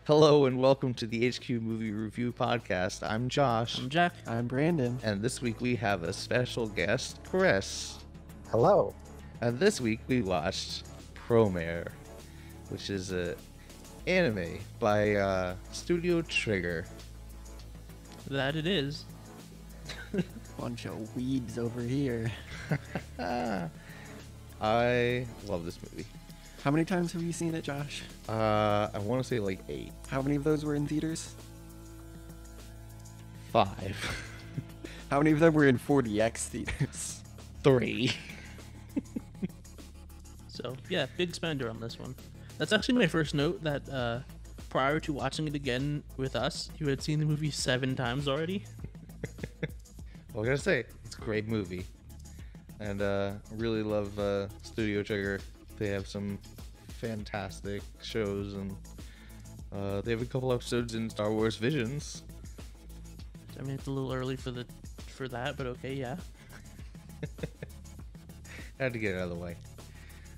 Hello and welcome to the HQ Movie Review Podcast. I'm Josh. I'm Jack. I'm Brandon. And this week we have a special guest, Chris. Hello. And this week we watched Promare, which is an anime by Studio Trigger. That it is. Bunch of weebs over here. I love this movie. How many times have you seen it, Josh? I want to say like 8. How many of those were in theaters? 5. How many of them were in 4DX theaters? 3. So, yeah, big spender on this one. That's actually my first note that prior to watching it again with us, you had seen the movie 7 times already. Well, I gotta say, it's a great movie. And really love Studio Trigger. They have some fantastic shows, and they have a couple episodes in Star Wars Visions. I mean, it's a little early for that, but okay, yeah. Had to get it out of the way.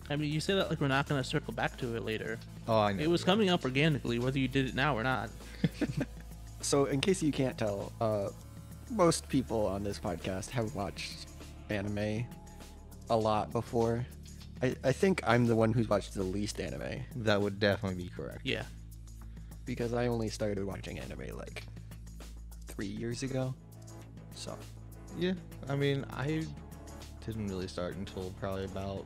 I mean, you say that like we're not going to circle back to it later. Oh, I know. It was coming up organically, whether you did it now or not. So, in case you can't tell, most people on this podcast have watched anime a lot before. I think I'm the one who's watched the least anime, That would definitely be correct. Yeah. because I only started watching anime like 3 years ago. So, Yeah, I mean, I didn't really start until probably about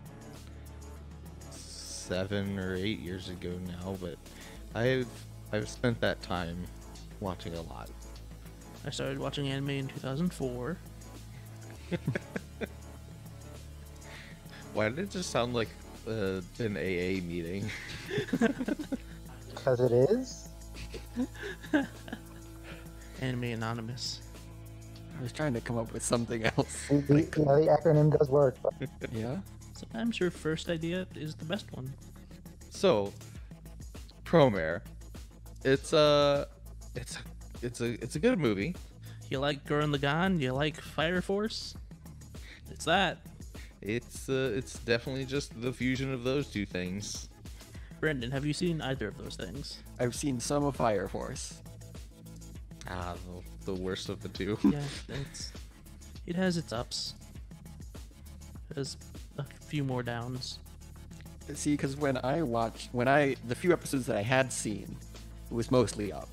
7 or 8 years ago now, but I've spent that time watching a lot. I started watching anime in 2004. Why did it just sound like an AA meeting? Because it is? Anime Anonymous. I was trying to come up with something else. The acronym does work. But Yeah? Sometimes your first idea is the best one. So, Promare, it's a good movie. You like Gurren Lagann? You like Fire Force? It's that. It's definitely just the fusion of those two things. Brendan, have you seen either of those things? I've seen some of Fire Force. Ah, the worst of the two. Yeah, it has its ups. It has a few more downs. See, because the few episodes that I had seen, it was mostly up.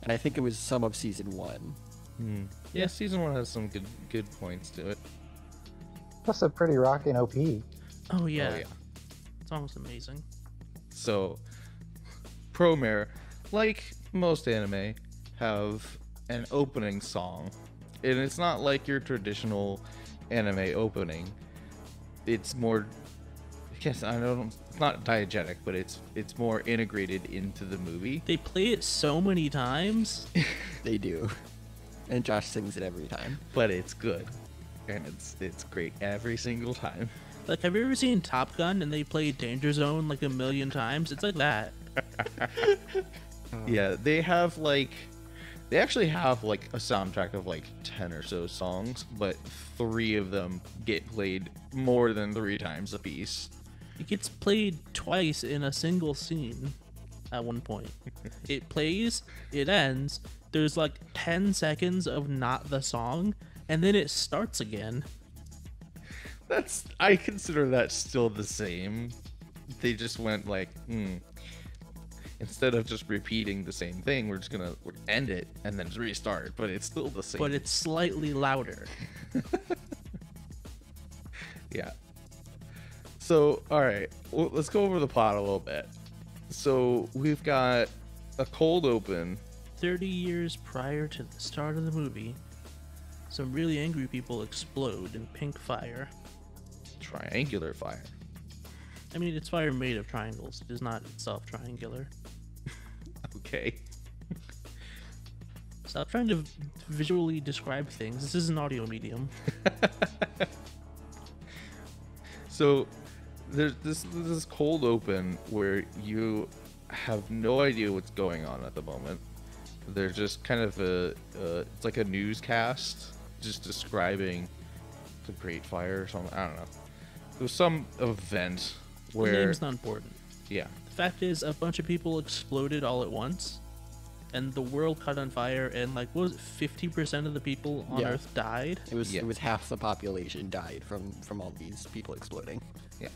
And I think it was some of season 1. Yeah, season 1 has some good points to it. plus a pretty rockin' OP. Oh yeah. Oh yeah. It's almost amazing. So, Promare, like most anime, have an opening song, and it's not like your traditional anime opening. It's more, it's not diegetic, but it's more integrated into the movie. They play it so many times. They do. And Josh sings it every time. But it's good, and it's great every single time. Like, have you ever seen Top Gun and they play Danger Zone like a million times? It's like that. Yeah, they actually have like a soundtrack of like 10 or so songs, but 3 of them get played more than 3 times a piece. It gets played twice in a single scene at one point. It plays, it ends, there's like 10 seconds of not the song, and then it starts again. I consider that still the same. They just went like, instead of just repeating the same thing, we're end it and then restart, but it's still the same. But it's slightly louder. Yeah. So, alright, let's go over the plot a little bit. So, we've got a cold open. 30 years prior to the start of the movie, some really angry people explode in pink fire. Triangular fire. I mean, it's fire made of triangles. It is not itself triangular. Okay. Stop trying to visually describe things. This is an audio medium. So there's this cold open where you have no idea what's going on at the moment. There's just kind of it's like a newscast just describing the Great Fire or something. I don't know. It was some event The where name's not important. Yeah. The fact is, a bunch of people exploded all at once, and the world caught on fire, and like, what was it, 50% of the people on Yeah. Earth died? It was Yeah. it was half the population died from all these people exploding. Yeah.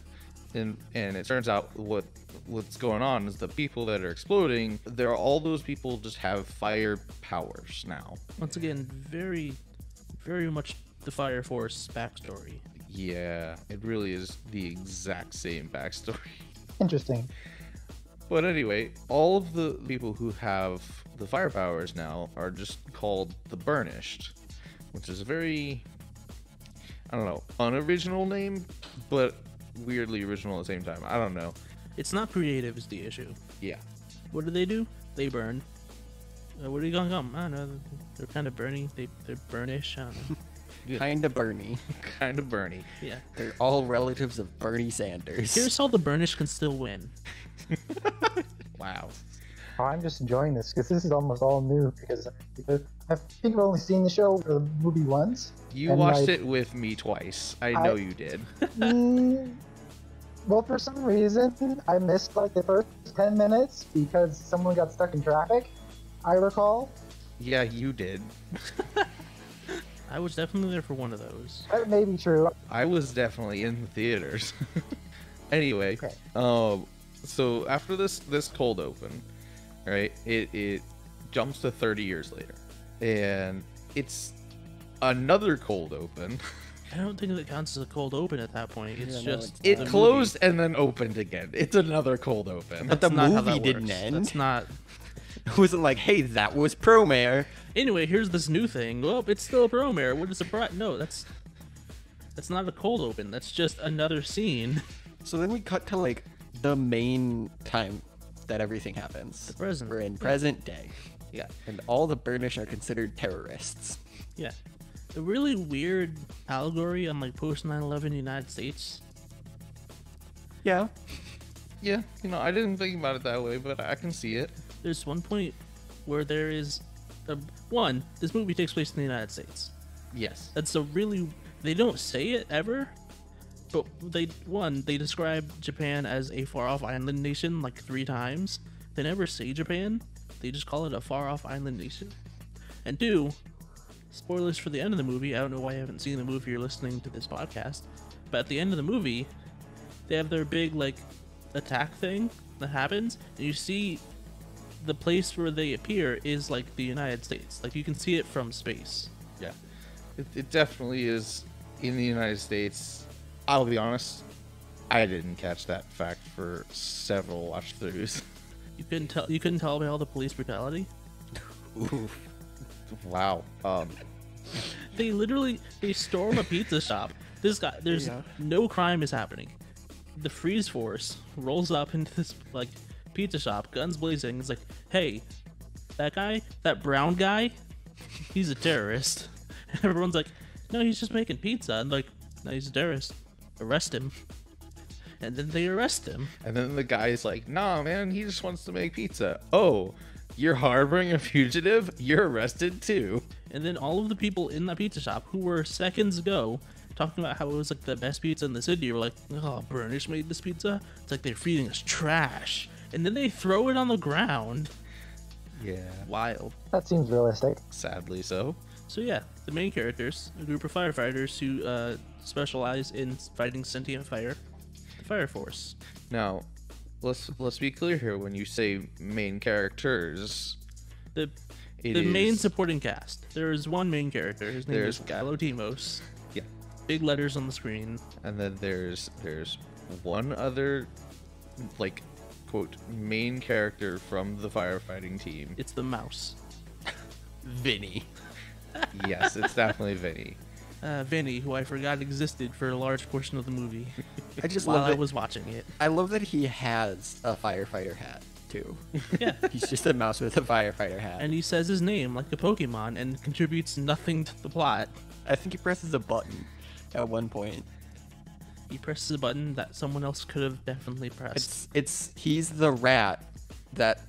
And it turns out what's going on is the people that are exploding, all those people just have fire powers now. Once again, very, very much the Fire Force backstory. Yeah, it really is the exact same backstory. Interesting. But anyway, all of the people who have the fire powers now are just called the Burnished, which is a very, I don't know, unoriginal name, but weirdly original at the same time. I don't know. It's not creative is the issue. Yeah. What do? They burn. What are you gonna come? I don't know. They're kind of burny. They're burnish. I don't know. Yeah. Kinda Bernie. Kind of Bernie. Yeah. They're all relatives of Bernie Sanders. Here's how the burnish can still win. Wow. Oh, I'm just enjoying this because this is almost all new because I think I've only seen the show or the movie once. You And, watched like, it with me twice. I know you did. Well, for some reason, I missed like the first 10 minutes because someone got stuck in traffic, I recall. Yeah, you did. I was definitely there for one of those. That may be true. I was definitely in the theaters. Anyway, Okay. so after this cold open, right? It jumps to 30 years later, and it's another cold open. I don't think that counts as a cold open at that point. It's Yeah, no, just it's It the closed and then opened again. It's another cold open. But the That's not how movie that didn't works. end. That's not. It wasn't like, hey, that was Promare. Anyway, here's this new thing. Well, it's still a Promare. What a surprise! No, that's not a cold open. That's just another scene. So then we cut to like the main time that everything happens. The present. We're in present day. Yeah. And all the Burnish are considered terrorists. Yeah, a really weird allegory on like post 9/11 United States. Yeah. Yeah, I didn't think about it that way, but I can see it. There's one point where there is this movie takes place in the United States. Yes. That's a really, they don't say it ever, but they describe Japan as a far off island nation like 3 times. They never say Japan, they just call it a far off island nation. And 2, spoilers for the end of the movie. I don't know why you haven't seen the movie, you're listening to this podcast, but at the end of the movie they have their big like attack thing that happens, and you see the place where they appear is like the United States. Like you can see it from space. Yeah. It definitely is in the United States. I'll be honest, I didn't catch that fact for several watch throughs. You couldn't tell by all the police brutality. Oof. Wow. They storm a pizza shop. There's Yeah. no crime is happening. The freeze force rolls up into this like pizza shop, guns blazing. It's like, hey, that brown guy, he's a terrorist. And everyone's like, no, he's just making pizza. And like, no, he's a terrorist. Arrest him. And then they arrest him. And then the guy's like, nah, man, he just wants to make pizza. Oh, you're harboring a fugitive? You're arrested too. And then all of the people in that pizza shop who were seconds ago talking about how it was like the best pizza in the city were like, oh, Burnish made this pizza. It's like they're feeding us trash. And then they throw it on the ground. Yeah. Wild. That seems realistic. Sadly so. So yeah, the main characters, a group of firefighters who specialize in fighting sentient fire, the Fire Force. Now, let's be clear here. When you say main characters, The it main is- supporting cast. There is one main character. His name is There's- Galo Timos. Yeah. Big letters on the screen. And then there's one other, like, quote, main character from the firefighting team. It's the mouse. Vinny. Yes, it's definitely Vinny. Vinny, who I forgot existed for a large portion of the movie I just while love I it. was watching it. I love that he has a firefighter hat too. Yeah. He's just a mouse with a firefighter hat. And he says his name like a Pokemon and contributes nothing to the plot. I think he presses a button at one point. He presses a button that someone else could have definitely pressed. He's the rat that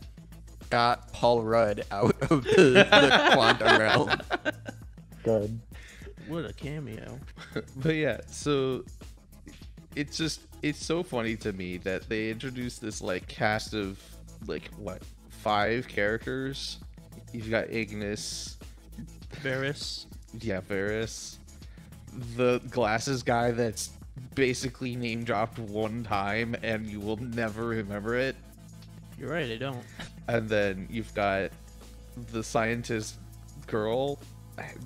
got Paul Rudd out of the quantum realm. Good. What a cameo. But yeah, so it's it's so funny to me that they introduced this like cast of like what 5 characters. You've got Ignis, Varys. yeah, Varys, the glasses guy that's basically name dropped one time and you will never remember it. You're right, I don't. And then you've got the scientist girl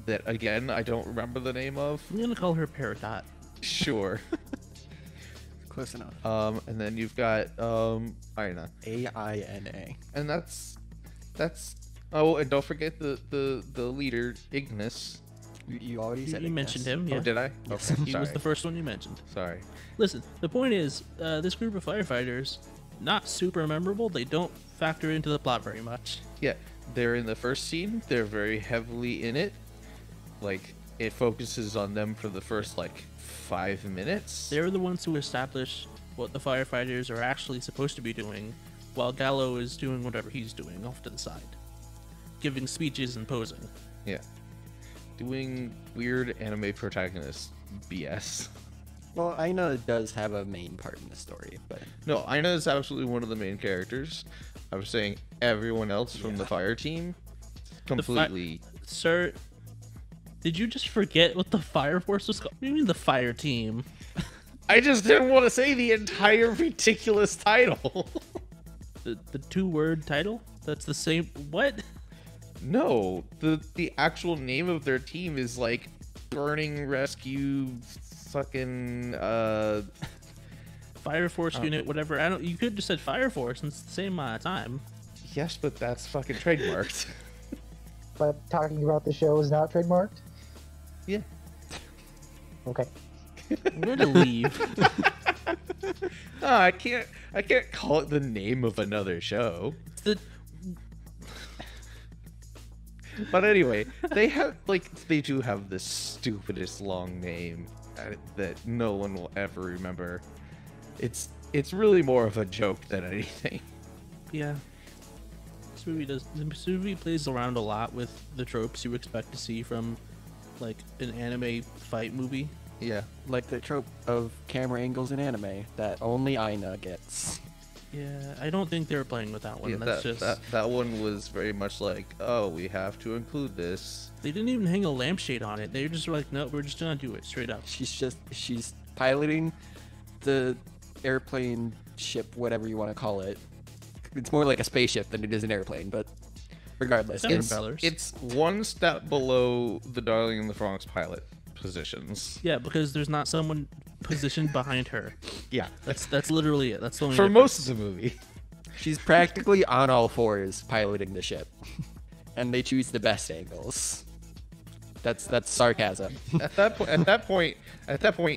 that again I don't remember the name of. I'm gonna call her Peridot. Sure. Close enough. And then you've got Aina. Aina. And that's oh, and don't forget the leader, Ignis. You already said You it, mentioned yes. him, yeah. Oh, did I? Okay, He sorry. was the first one you mentioned. Sorry. Listen, the point is, this group of firefighters, not super memorable. They don't factor into the plot very much. Yeah, they're in the first scene. They're very heavily in it. Like, it focuses on them for the first, like, 5 minutes. They're the ones who establish what the firefighters are actually supposed to be doing, while Gallo is doing whatever he's doing off to the side, giving speeches and posing. Yeah. Doing weird anime protagonist BS. Well, Aina does have a main part in the story, but No, Aina is absolutely one of the main characters. I was saying everyone else from the fire team completely. Sir, did you just forget what the fire force was called? What do you mean the fire team? I just didn't want to say the entire ridiculous title. The 2-word title? That's the same. What? No, the actual name of their team is like Burning Rescue fucking Fire Force Unit, whatever. I don't. You could have just said Fire Force, and it's the same amount of time. yes, but that's fucking trademarked. But talking about the show is not trademarked? Yeah. Okay. I'm going to leave. I can't call it the name of another show. The But anyway, they do have the stupidest long name that no one will ever remember. It's really more of a joke than anything. Yeah. This movie plays around a lot with the tropes you expect to see from like an anime fight movie. Yeah. like the trope of camera angles in anime that only Aina gets. Yeah, I don't think they were playing with that one. Yeah, That's just that one was very much like, oh, we have to include this. they didn't even hang a lampshade on it. They just were like, no, we're just gonna do it straight up. She's piloting the airplane ship, whatever you want to call it. It's more like a spaceship than it is an airplane, but regardless, It's- it's, propellers. It's one step below the Darling in the Franxx pilot positions. Yeah, because there's not someone positioned behind her. Yeah. That's literally it. That's the only For difference. most of the movie. she's practically on all fours piloting the ship, and they choose the best angles. That's sarcasm. At that point,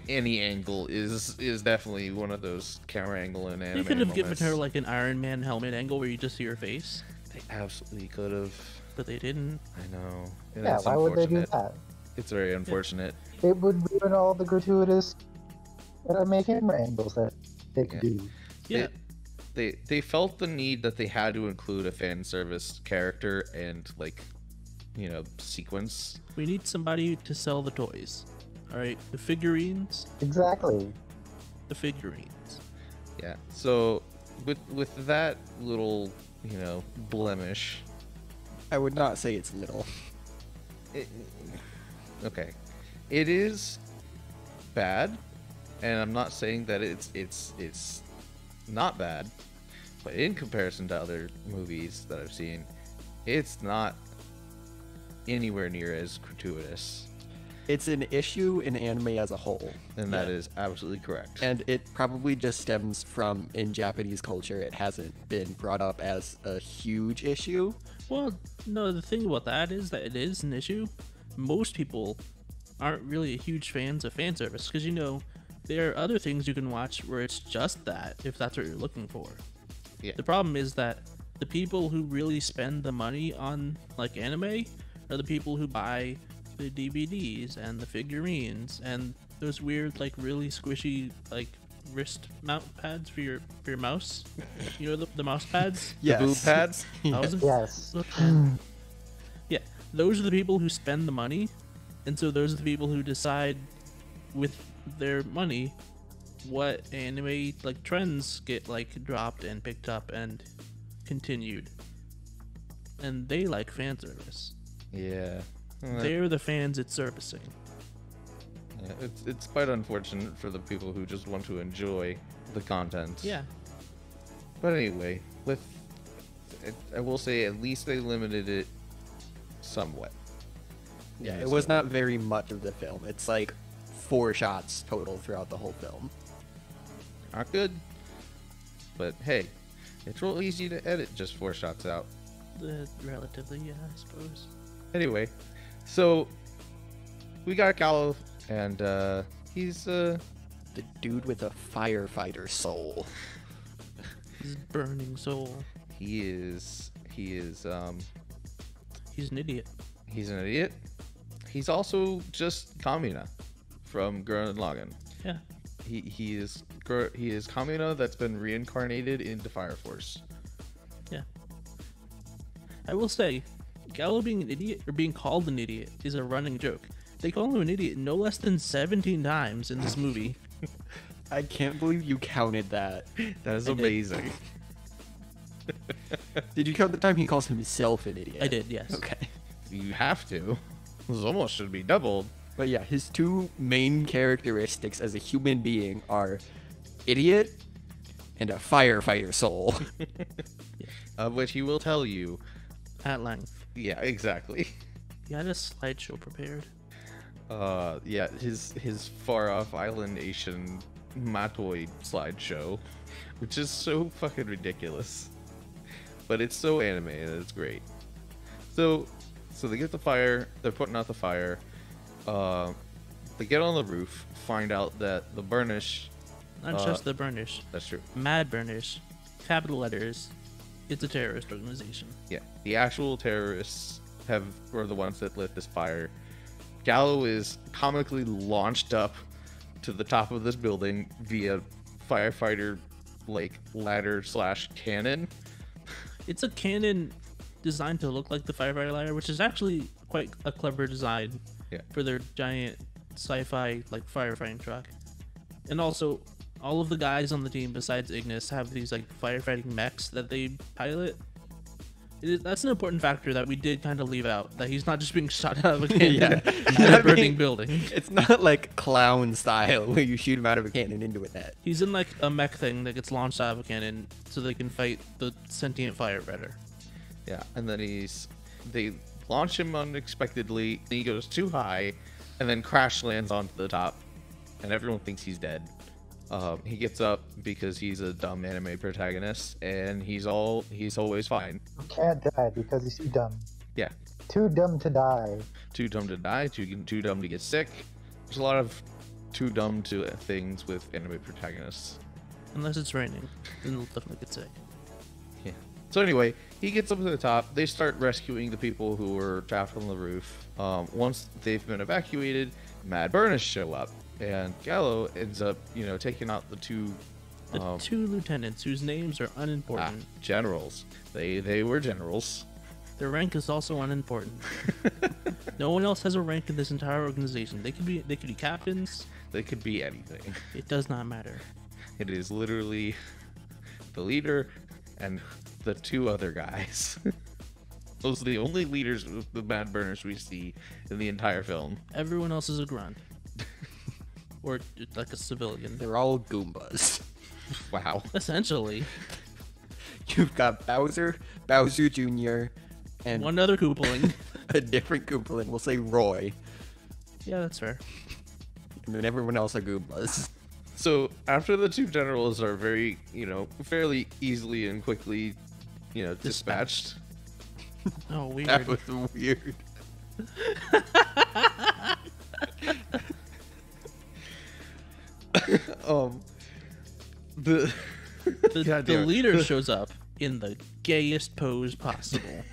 any angle is definitely one of those camera angle in anime. They could have given moments. her like an Iron Man helmet angle where you just see her face, They absolutely could have. but they didn't. I know. And Yeah, that's why would they do unfortunate. that? It's very unfortunate. It would ruin all the gratuitous anime camera angles that they could do. Yeah, They felt the need that they had to include a fan service character and like, sequence. we need somebody to sell the toys. All right, the figurines, Exactly. the figurines. Yeah. So with that little, blemish, I would not say it's little. okay, it is bad, and I'm not saying that it's not bad, but in comparison to other movies that I've seen, it's not anywhere near as gratuitous, It's an issue in anime as a whole, and that Yeah. is absolutely correct. and it probably just stems from in Japanese culture it hasn't been brought up as a huge issue. Well, no, the thing about that is that it is an issue. Most people aren't really huge fans of fan service because there are other things you can watch where it's just that if that's what you're looking for. Yeah. The problem is that the people who really spend the money on like anime are the people who buy the DVDs and the figurines and those weird like really squishy like wrist mount pads for your mouse. The mouse pads. Yes. Boob pads. I was Yes. Yeah, those are the people who spend the money, and so those are the people who decide with their money what anime like trends get like dropped and picked up and continued, and they like fan service. Yeah. They're the fans it's servicing. Yeah, it's quite unfortunate for the people who just want to enjoy the content. Yeah. But anyway, I will say at least they limited it somewhat. Yeah, it was not very much of the film. It's like 4 shots total throughout the whole film. Not good. But hey, it's real easy to edit just 4 shots out. Relatively, yeah, I suppose. Anyway, so we got Gallo, and he's The dude with a firefighter soul. His burning soul. He's He's an idiot. he's an idiot. He's also just Kamina from Gurren Lagann. Yeah. He is Kamina that's been reincarnated into Fire Force. Yeah. I will say, Gallo being an idiot, or being called an idiot, is a running joke. They call him an idiot no less than 17 times in this movie. I can't believe you counted that. That is I did. amazing. Did you count the time he calls himself an idiot? I did, yes. Okay. You have to. This almost should be doubled. But yeah, his 2 main characteristics as a human being are idiot and a firefighter soul. Of which he will tell you. At length. Yeah, exactly. He had a slideshow prepared. Yeah, his far off island Asian Matoi slideshow, which is so fucking ridiculous. But it's so anime and it's great. So they get the fire, they're putting out the fire. They get on the roof, find out that the Burnish. Not just the Burnish. That's true. Mad Burnish. Capital letters. It's a terrorist organization. Yeah, the actual terrorists were the ones that lit this fire. Gallo is comically launched up to the top of this building via firefighter like ladder / cannon. It's a cannon designed to look like the firefighter ladder, which is actually quite a clever design Yeah. for their giant sci-fi like firefighting truck. And also, all of the guys on the team besides Ignis have these like firefighting mechs that they pilot. That's an important factor that we did kind of leave out. That he's not just being shot out of a cannon Yeah. in a burning building. It's not like clown style where you shoot him out of a cannon into a net. He's in like a mech thing that gets launched out of a cannon so they can fight the sentient firefighter. Yeah, and then they launch him unexpectedly. He goes too high, and then crash lands onto the top, and everyone thinks he's dead. He gets up because he's a dumb anime protagonist, and he's always fine. Can't die because he's too dumb. Yeah, Too dumb to die. too dumb to die, too dumb to get sick. There's a lot of too dumb to things with anime protagonists. Unless it's raining, then they'll definitely get sick. Yeah. So anyway, he gets up to the top. They start rescuing the people who were trapped on the roof. Once they've been evacuated, Mad Burnish show up, and Gallo ends up, taking out the two. The 2 lieutenants whose names are unimportant. Generals. They were generals. Their rank is also unimportant. No one else has a rank in this entire organization. They could be captains. They could be anything. It does not matter. It is literally the leader and the 2 other guys. Those are the only leaders of the Mad Burners we see in the entire film. Everyone else is a grunt. Or like a civilian. They're all Goombas. Wow. Essentially. You've got Bowser Jr., and One other Koopaling. a different Koopaling. We'll say Roy. Yeah, that's fair. And then everyone else are Goombas. So after the 2 generals are very, fairly easily and quickly, dispatched. Oh, weird. That was weird. The The, God the damn it. leader shows up in the gayest pose possible.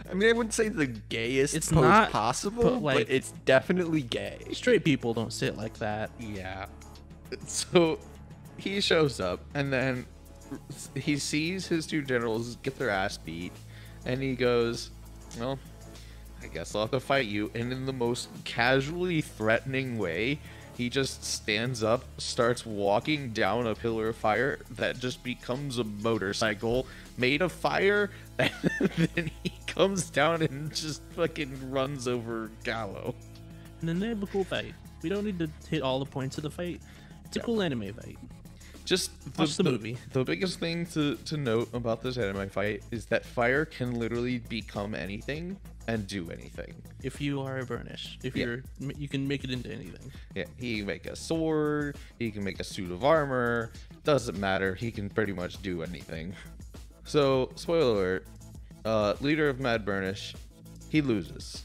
I mean, I wouldn't say the gayest It's pose not, possible, but, but, like- it's definitely gay. Straight people don't sit like that. Yeah. So he shows up, and then he sees his 2 generals get their ass beat, and he goes, "Well, I guess I'll have to fight you." And in the most casually threatening way, He just stands up, starts walking down a pillar of fire that just becomes a motorcycle made of fire, and then he comes down and just fucking runs over Gallo. And then they have a cool fight. We don't need to hit all the points of the fight. It's a cool anime fight. Just Watch the movie. The biggest thing to note about this anime fight is that fire can literally become anything and do anything. If you are a burnish, you can make it into anything. Yeah, he can make a sword, he can make a suit of armor, doesn't matter, he can pretty much do anything. So, spoiler alert, leader of Mad Burnish, he loses.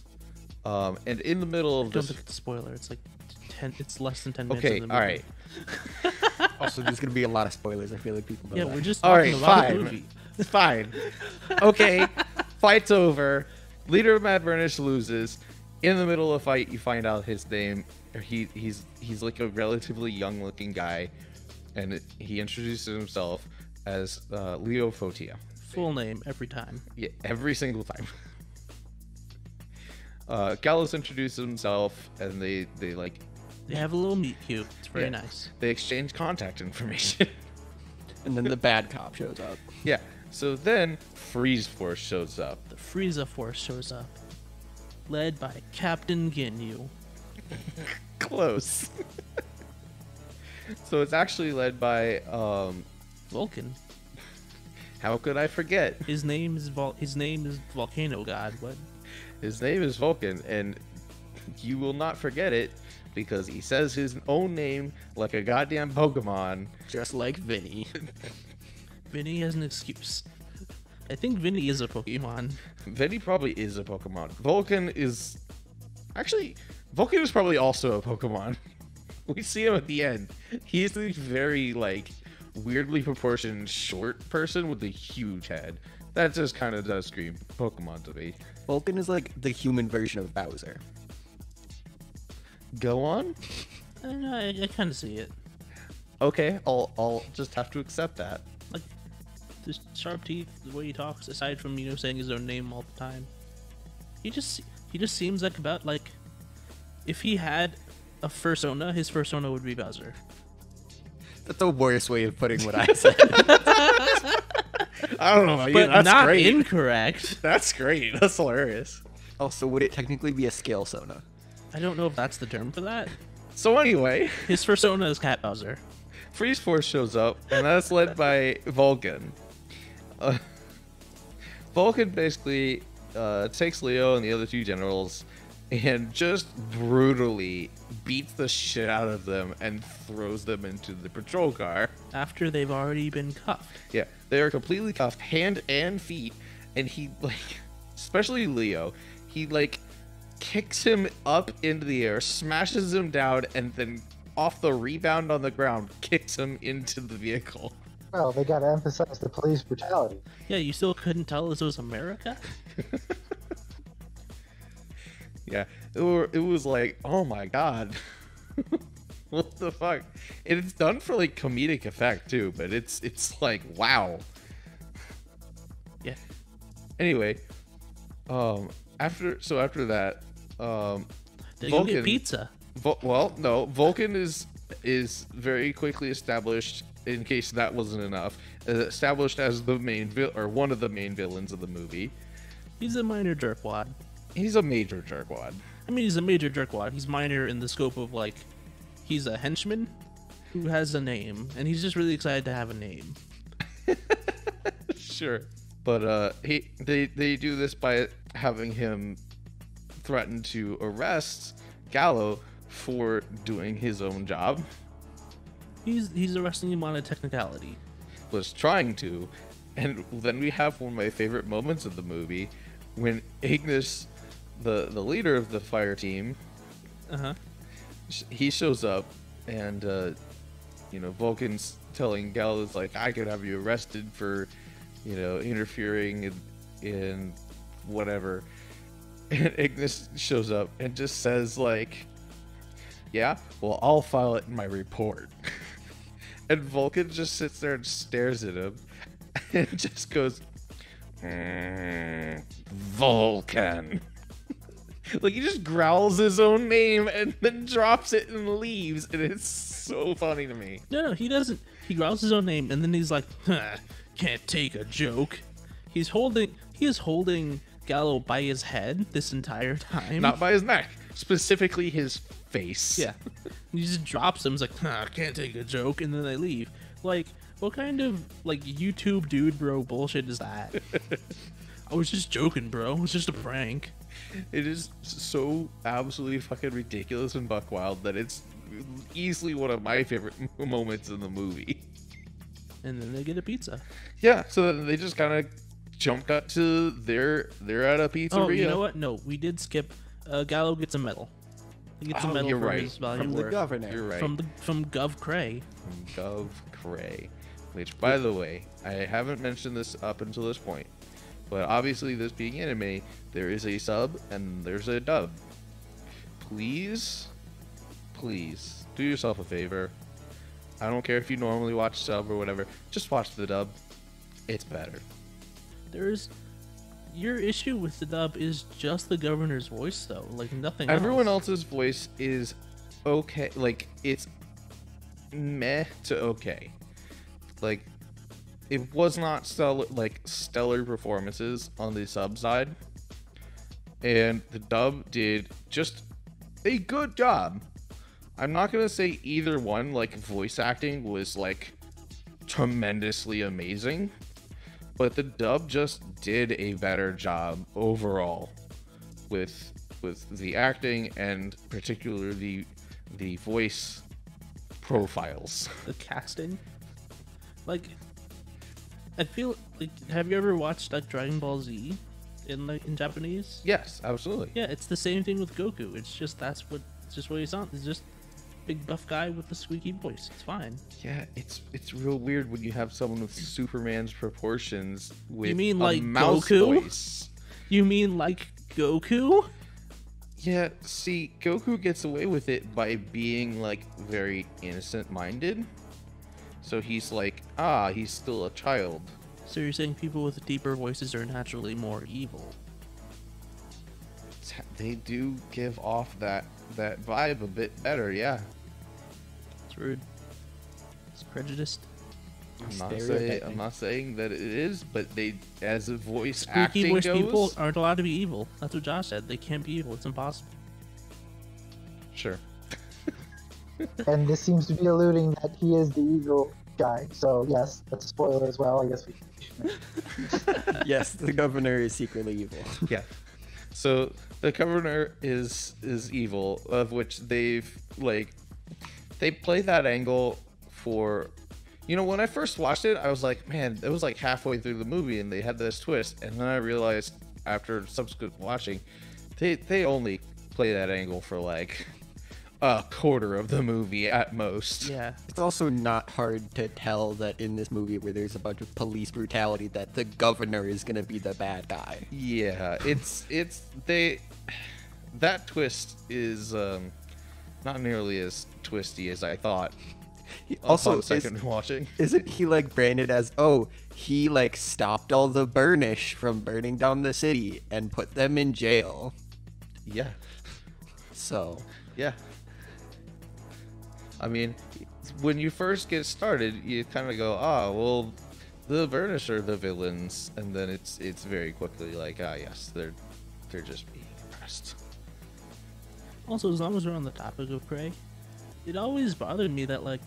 And in the middle of Don't this... look at the spoiler, it's like 10, it's less than 10 minutes Okay, in the movie. alright. Also, there's gonna be a lot of spoilers. I feel like people know Yeah, that. we're just All talking right, about the fine. movie. Fine. Okay, fight's over. Leader of Mad Burnish loses. In the middle of the fight, you find out his name. He's like a relatively young-looking guy, and he introduces himself as Leo Fotia. Full name every time. Yeah, every single time. Gallows introduces himself, and they like They have a little meet cute. It's very yeah, nice. They exchange contact information. And then the bad cop shows up. Yeah. So then Freeze Force shows up. The Frieza Force shows up, led by Captain Ginyu. Close. So it's actually led by Vulcan. how could I forget? His name is Volcano God. What? His name is Vulcan, and you will not forget it because he says his own name like a goddamn Pokemon. Just like Vinny. Vinny has an excuse. I think Vinny is a Pokemon. Vinny probably is a Pokemon. Vulcan is probably also a Pokemon. We see him at the end. He's a very like weirdly proportioned short person with a huge head. That just kind of does scream Pokemon to me. Vulcan is like the human version of Bowser. Go on. I kind of see it. Okay, I'll just have to accept that. Like the sharp teeth, the way he talks. Aside from saying his own name all the time, he just seems like about like if he had a fursona, his fursona would be Bowser. That's the worst way of putting what I said. I don't know about you. But That's not great. incorrect. That's great. That's hilarious. Also, would it technically be a scale Sona? I don't know if that's the term for that. So anyway, His fursona is Cat Bowser. Freeze Force shows up, and that's led by Vulcan. Vulcan basically takes Leo and the other two generals and just brutally beats the shit out of them and throws them into the patrol car. After they've already been cuffed. Yeah, they are completely cuffed, hand and feet, and he, like, especially Leo, he, like, kicks him up into the air, smashes him down, and then off the rebound on the ground, kicks him into the vehicle. Well, they gotta emphasize the police brutality. Yeah, you still couldn't tell this was America? Yeah, it was like, oh my god. What the fuck? And it's done for, like, comedic effect, too, but it's like, wow. Yeah. Anyway, after that, They go get pizza. Vulcan is very quickly established, in case that wasn't enough, established as the one of the main villains of the movie. He's a minor jerkwad. He's a major jerkwad. I mean, he's a major jerkwad. He's minor in the scope of, like, he's a henchman who has a name, and he's just really excited to have a name. Sure. But they do this by having him threaten to arrest Gallo for doing his own job. He's arresting him on a technicality. Was trying to, and then we have one of my favorite moments of the movie when Ignis, the leader of the fire team, he shows up, and Vulcan's telling Gallows, like, I could have you arrested for interfering in whatever. And Ignis shows up and just says, like, yeah, well, I'll file it in my report. And Vulcan just sits there and stares at him and just goes, Vulcan. Like, he just growls his own name and then drops it and leaves, and it's so funny to me. No, he doesn't. He growls his own name, and then he's like, can't take a joke. He is holding Gallo by his head this entire time. Not by his neck, specifically his face. Yeah. He just drops him. He's like, can't take a joke, and then they leave. Like, what kind of, like, YouTube dude bro bullshit is that? I was just joking, bro. It was just a prank. It is so absolutely fucking ridiculous and buck wild that it's easily one of my favorite moments in the movie. And then they get a pizza. Yeah, so then they just kind of jumped up to they're at a pizzeria. Oh, you know what? No, we did skip. Gallo gets a medal. He gets a medal you're for right. his valiant From the work. governor. You're right. From Gov Cray. From Gov Cray. Which, by the way, I haven't mentioned this up until this point. But obviously, this being anime, there is a sub and there's a dub. Please, do yourself a favor. I don't care if you normally watch sub or whatever. Just watch the dub. It's better. Your issue with the dub is just the governor's voice, though. Like, nothing else. Everyone else's voice is okay. Like, it's meh to okay. Like, it was not stellar performances on the sub side. And the dub did just a good job. I'm not going to say either one, like, voice acting was, like, tremendously amazing. But the dub just did a better job overall with the acting and particularly the voice profiles. The casting. Like, I feel like, have you ever watched like Dragon Ball Z in Japanese? Yes, absolutely. Yeah, it's the same thing with Goku. It's just what he sounds. It's just big buff guy with the squeaky voice. It's fine. Yeah, it's real weird when you have someone with Superman's proportions with You mean a like mouse Goku? voice. You mean like Goku? Yeah, see, Goku gets away with it by being like very innocent-minded. So he's like, he's still a child. So you're saying people with deeper voices are naturally more evil? They do give off that vibe a bit better, yeah. It's rude. It's prejudiced. I'm not saying that it is, but they, as a voice Squeaky acting voice goes, people aren't allowed to be evil. That's what Josh said. They can't be evil. It's impossible. sure. And this seems to be alluding that he is the evil guy. So yes, that's a spoiler as well. I guess we should. Yes, the governor is secretly evil. Yeah. So the governor is evil, of which they play that angle for, when I first watched it, I was like, man, it was like halfway through the movie and they had this twist, and then I realized after subsequent watching, they only play that angle for like a quarter of the movie at most. Yeah. It's also not hard to tell that in this movie where there's a bunch of police brutality that the governor is going to be the bad guy. Yeah, that twist is not nearly as twisty as I thought. Also, upon second watching. Isn't he like branded as, he like stopped all the burnish from burning down the city and put them in jail? Yeah. So, Yeah. I mean, when you first get started, you kind of go, well, the Burnish are the villains, and then it's very quickly like, yes, they're just being oppressed. Also, as long as we're on the topic of Prey, it always bothered me that, like,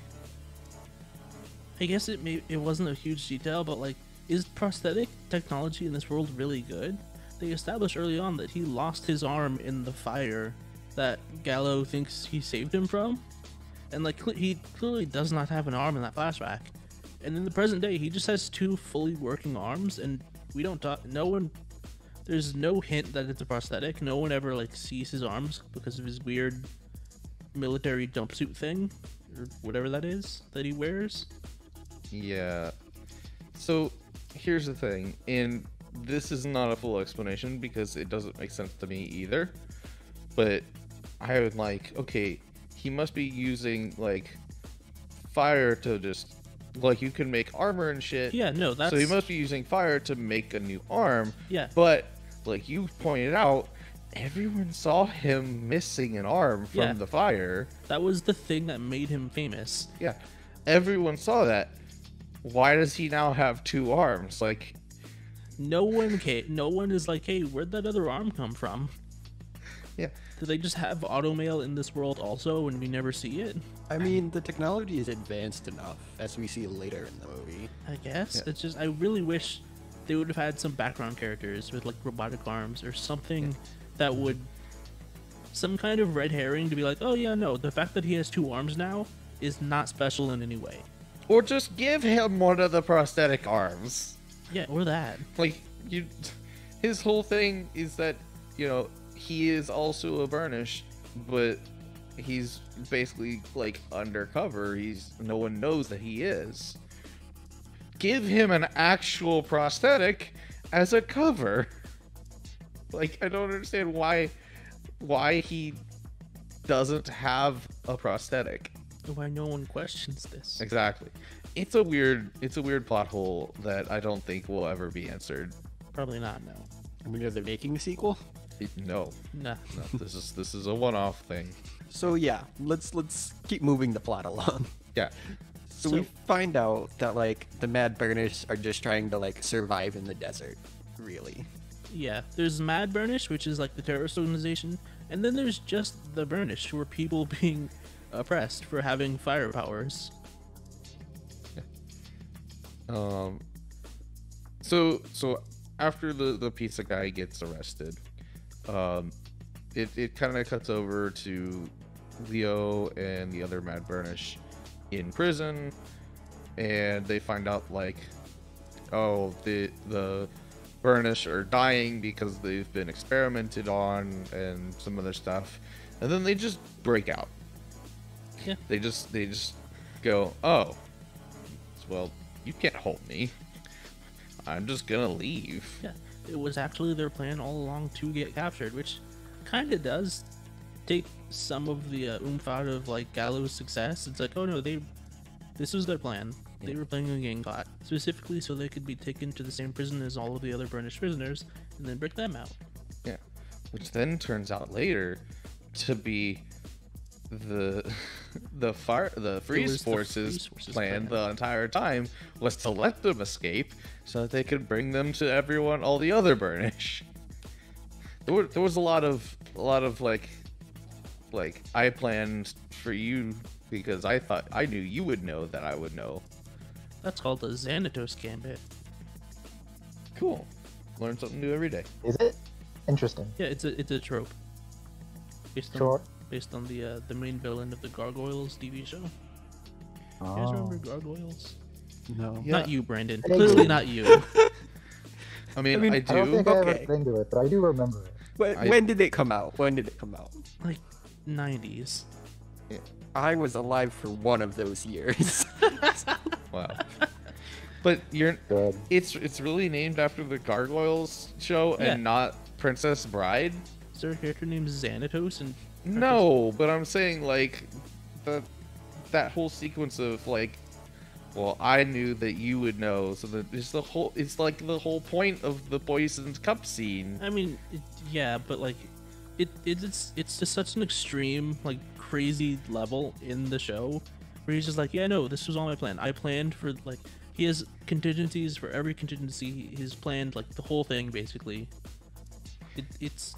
I guess it wasn't a huge detail, but like, is prosthetic technology in this world really good? They established early on that he lost his arm in the fire that Gallo thinks he saved him from, and like he clearly does not have an arm in that flashback. And in the present day, he just has two fully working arms, and we don't talk. There's no hint that it's a prosthetic. No one ever like sees his arms because of his weird military jumpsuit thing, or whatever that is that he wears. Yeah. So here's the thing, and this is not a full explanation because it doesn't make sense to me either. But I would like, okay, he must be using like fire to just, like, you can make armor and shit. Yeah, no, that's... So he must be using fire to make a new arm. Yeah. But like you pointed out, everyone saw him missing an arm from Yeah. the fire. That was the thing that made him famous. Yeah, everyone saw that. Why does he now have 2 arms? Like, No one is like, hey, where'd that other arm come from? yeah, Do they just have automail in this world also and we never see it? I mean, the technology is advanced enough, as we see later in the movie. I guess. Yeah. It's just, I really wish they would have had some background characters with like robotic arms or something that would, some kind of red herring to be like, oh yeah, no, the fact that he has 2 arms now is not special in any way. or just give him one of the prosthetic arms. Yeah, or that. Like, his whole thing is that, you know, he is also a Burnish, but he's basically like undercover. No one knows that he is. Give him an actual prosthetic as a cover. Like, I don't understand why he doesn't have a prosthetic. Why no one questions this? Exactly. It's a weird plot hole that I don't think will ever be answered. Probably not, no. I mean, are they making a sequel? No, Nah. this is a one-off thing. So yeah, let's keep moving the plot along. Yeah. So we find out that like the Mad Burnish are just trying to like survive in the desert, really. Yeah, there's Mad Burnish, which is like the terrorist organization, and then there's just the Burnish, who are people being oppressed for having fire powers. So after the pizza guy gets arrested, it kind of cuts over to Leo and the other Mad Burnish in prison, and they find out like, oh, the Burnish are dying because they've been experimented on and some other stuff, and then they just break out. Yeah. They just go, oh, well, you can't hold me. I'm just gonna leave. Yeah, it was actually their plan all along to get captured, which kind of does take some of the oomph out of like Gallo's success. It's like, oh no, this was their plan. They were planning on getting caught specifically so they could be taken to the same prison as all of the other Burnish prisoners and then break them out. Yeah, which then turns out later to be the freeze forces plan the entire time was to let them escape so that they could bring them to everyone, all the other Burnish. There was a lot of like I planned for you because I thought I knew you would know that I would know. That's called the Xanatos Gambit. Cool, learn something new every day. Is it? Interesting. Yeah, it's a trope. Sure. Based on the main villain of the Gargoyles TV show. You guys Oh. remember Gargoyles? No. Yeah. Not you, Brandon. Hey. Clearly not you. I mean, mean, I I don't do. think I ever Okay. got into it, but I do remember it. When did it come out? When did it come out? Like 90s. I was alive for one of those years. Wow. But Good. it's really named after the Gargoyles show Yeah. and not Princess Bride. Is there a character named Xanatos? And No, but I'm saying like that whole sequence of like, well, I knew that you would know, so that it's like the whole point of the poisoned cup scene. I mean, yeah, but like, it's just such an extreme, like, crazy level in the show where he's just like, yeah, no, this was all my plan. I planned for like, he has contingencies for every contingency. He's planned like the whole thing basically. It's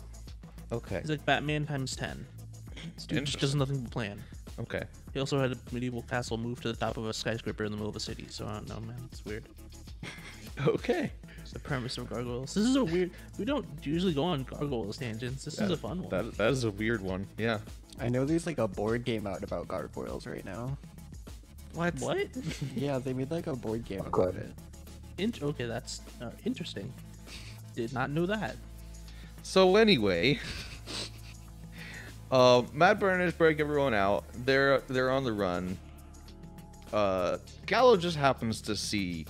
Okay. like Batman times 10. This dude just does nothing but plan. Okay. He also had a medieval castle moved to the top of a skyscraper in the middle of the city, so I don't know, man. It's weird. Okay. It's the premise of Gargoyles. This is a weird... We don't usually go on Gargoyles tangents. This is a fun one. That is a weird one. Yeah. I know there's like a board game out about gargoyles right now. What? What? Yeah, they made like a board game Okay. about it. Okay, that's interesting. Did not know that. So anyway, Mad Burnish break everyone out. They're on the run. Gallo just happens to see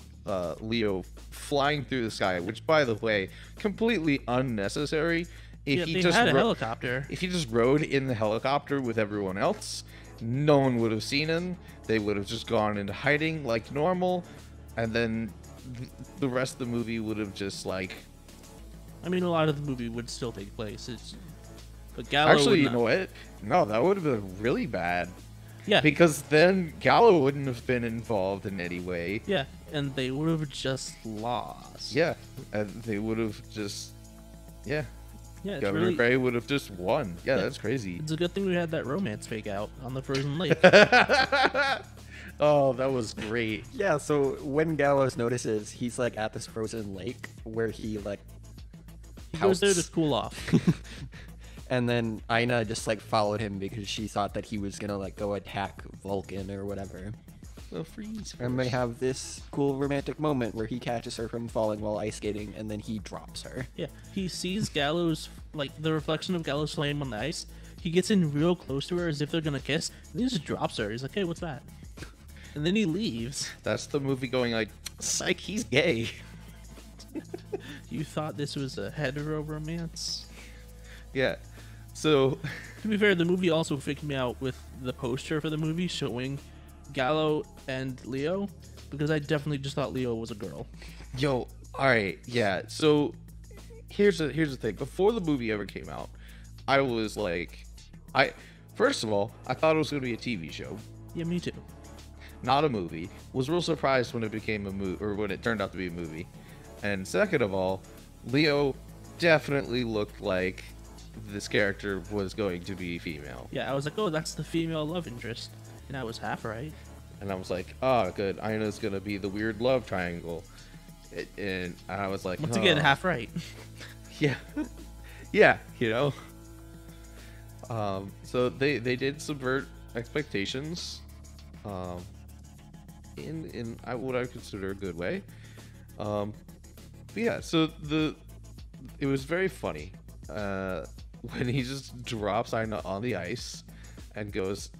Leo flying through the sky, which, by the way, completely unnecessary. If Yeah, he they just had a ro- helicopter. if he just rode in the helicopter with everyone else, no one would have seen him. They would have just gone into hiding like normal, and then the rest of the movie would have just like. I mean, a lot of the movie would still take place. It's But Gallo Actually, would you not. know what? No, that would have been really bad. Yeah, Because then Gallo wouldn't have been involved in any way. yeah, and they would have just lost. Yeah, and they would have just, yeah. yeah, it's Governor really. Gray would have just won. Yeah, Yeah. that's crazy. It's a good thing we had that romance fake out on the frozen lake. Oh, that was great. Yeah, so when Gallows notices, he's like at this frozen lake where he like He goes there to pouts. cool off. And then Aina just like followed him because she thought that he was gonna like go attack Vulcan or whatever. Well, freeze. And they have this cool romantic moment where he catches her from falling while ice skating and then he drops her. Yeah, he sees Gallows, like the reflection of Gallows' flame on the ice. He gets in real close to her as if they're gonna kiss, and he just drops her. He's like, "Hey, what's that?" And then he leaves. That's the movie going like, psych, he's gay. You thought this was a hetero romance? Yeah. So, To be fair, the movie also freaked me out with the poster for the movie showing Gallo and Leo, because I definitely just thought Leo was a girl. yo, all right, yeah. So, here's the thing. Before the movie ever came out, I was like, first of all, I thought it was going to be a TV show, Yeah, me too. not a movie. Was real surprised when it became a movie, or when it turned out to be a movie. And second of all, Leo definitely looked like this character was going to be female. Yeah, I was like, oh, that's the female love interest, and I was half right. And I was like, oh, good. Aina's going to be the weird love triangle. And I was like, Once again, oh. half right. Yeah. Yeah, you know. So they did subvert expectations in what I would consider a good way. But yeah, so it was very funny when he just drops Aina on the ice and goes,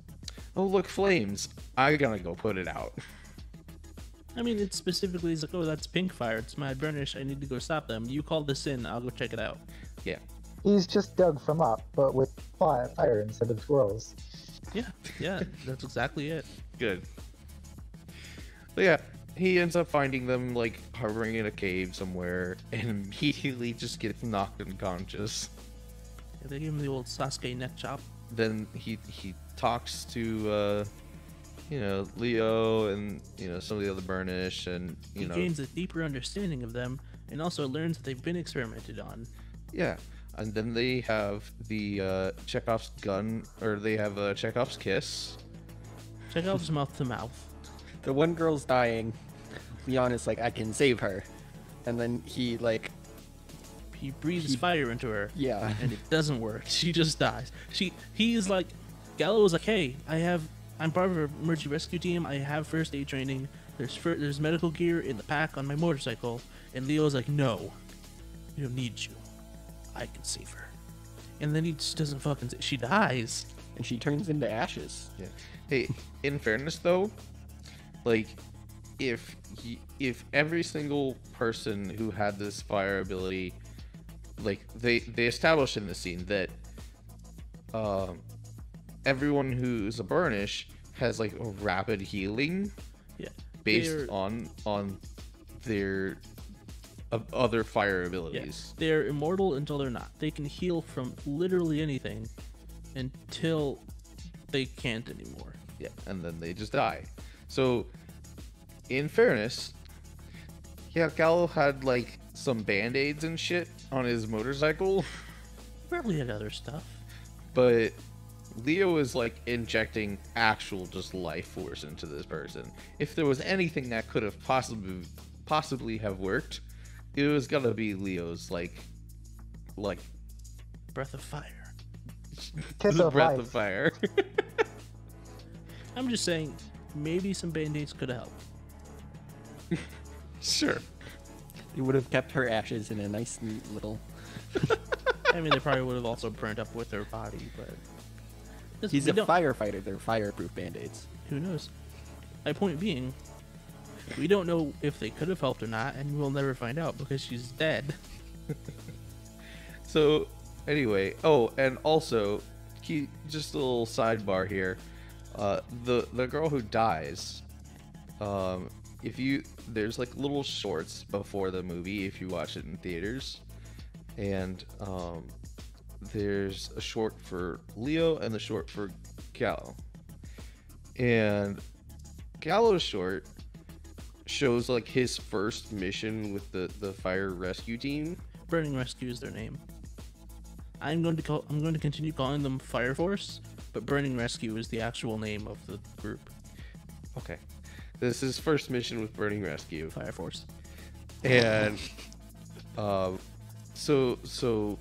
"Oh, look, flames. I gotta go put it out." I mean, it's specifically, he's like, oh, that's pink fire. It's mad burnish. I need to go stop them. You call this in. I'll go check it out. Yeah. He's just dug from up, but with fire instead of squirrels. Yeah, that's exactly it. Good. But yeah, he ends up finding them like hovering in a cave somewhere and immediately just gets knocked unconscious. Yeah, they give him the old Sasuke neck chop. Then he talks to Leo and some of the other Burnish, and He gains a deeper understanding of them and also learns that they've been experimented on. yeah. And then they have the Chekhov's gun, or they have a Chekhov's kiss. Check out his mouth to mouth. The one girl's dying. Leon is like, I can save her. And then he like, He breathes fire into her. yeah. And it doesn't work. She just dies. He's like, Gallo is like, hey, I'm part of an emergency rescue team. I have first aid training. There's medical gear in the pack on my motorcycle. And Leo's like, no, we don't need you. I can save her. And then he just doesn't fucking. She dies. And she turns into ashes. Yeah. Hey, in fairness though, like if every single person who had this fire ability, like they established in the scene that everyone who's a Burnish has like a rapid healing Yeah. based They're- on their other fire Yeah. abilities. They're immortal until they're not. They can heal from literally anything until they can't anymore. Yeah, and then they just die. So, in fairness, yeah, Gallo had like some band-aids and shit on his motorcycle, Probably had other stuff. but Leo is like injecting actual just life force into this person. If there was anything that could have possibly have worked, it was gonna be Leo's like Breath of fire. Kiss the of breath life. of fire. I'm just saying, maybe some band-aids could have helped. Sure. He would have kept her ashes in a nice, neat little. I mean, they probably would have also burnt up with their body, but He's we a don't- firefighter. They're fireproof band-aids. Who knows? My point being, we don't know if they could have helped or not, and we'll never find out because she's dead. So, anyway, oh, and also, just a little sidebar here. The girl who dies, there's like little shorts before the movie if you watch it in theaters, and there's a short for Leo and the short for Gallo. And Gallo's short shows like his first mission with the fire rescue team. Burning Rescue is their name. I'm going to continue calling them Fire Force, but Burning Rescue is the actual name of the group. Okay. This is his first mission with Burning Rescue. Fire Force. And so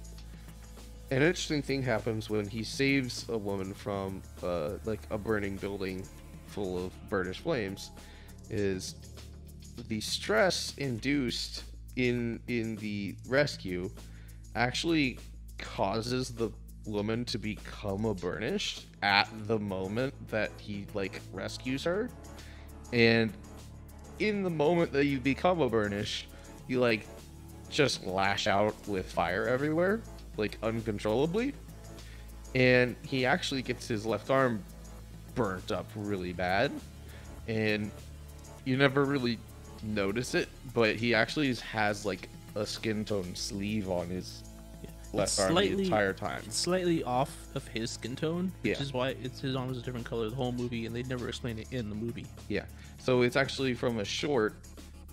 an interesting thing happens when he saves a woman from like a burning building full of burnished flames. Is the stress induced in the rescue actually causes the woman to become a burnished at the moment that he like rescues her. And in the moment that you become a burnish, you like just lash out with fire everywhere, like uncontrollably. And he actually gets his left arm burnt up really bad. And you never really notice it, but he actually has like a skin tone sleeve on his left arm the entire time. It's slightly off of his skin tone, which Yeah. is why his arm is a different color the whole movie, and they never explain it in the movie. Yeah. So it's actually from a short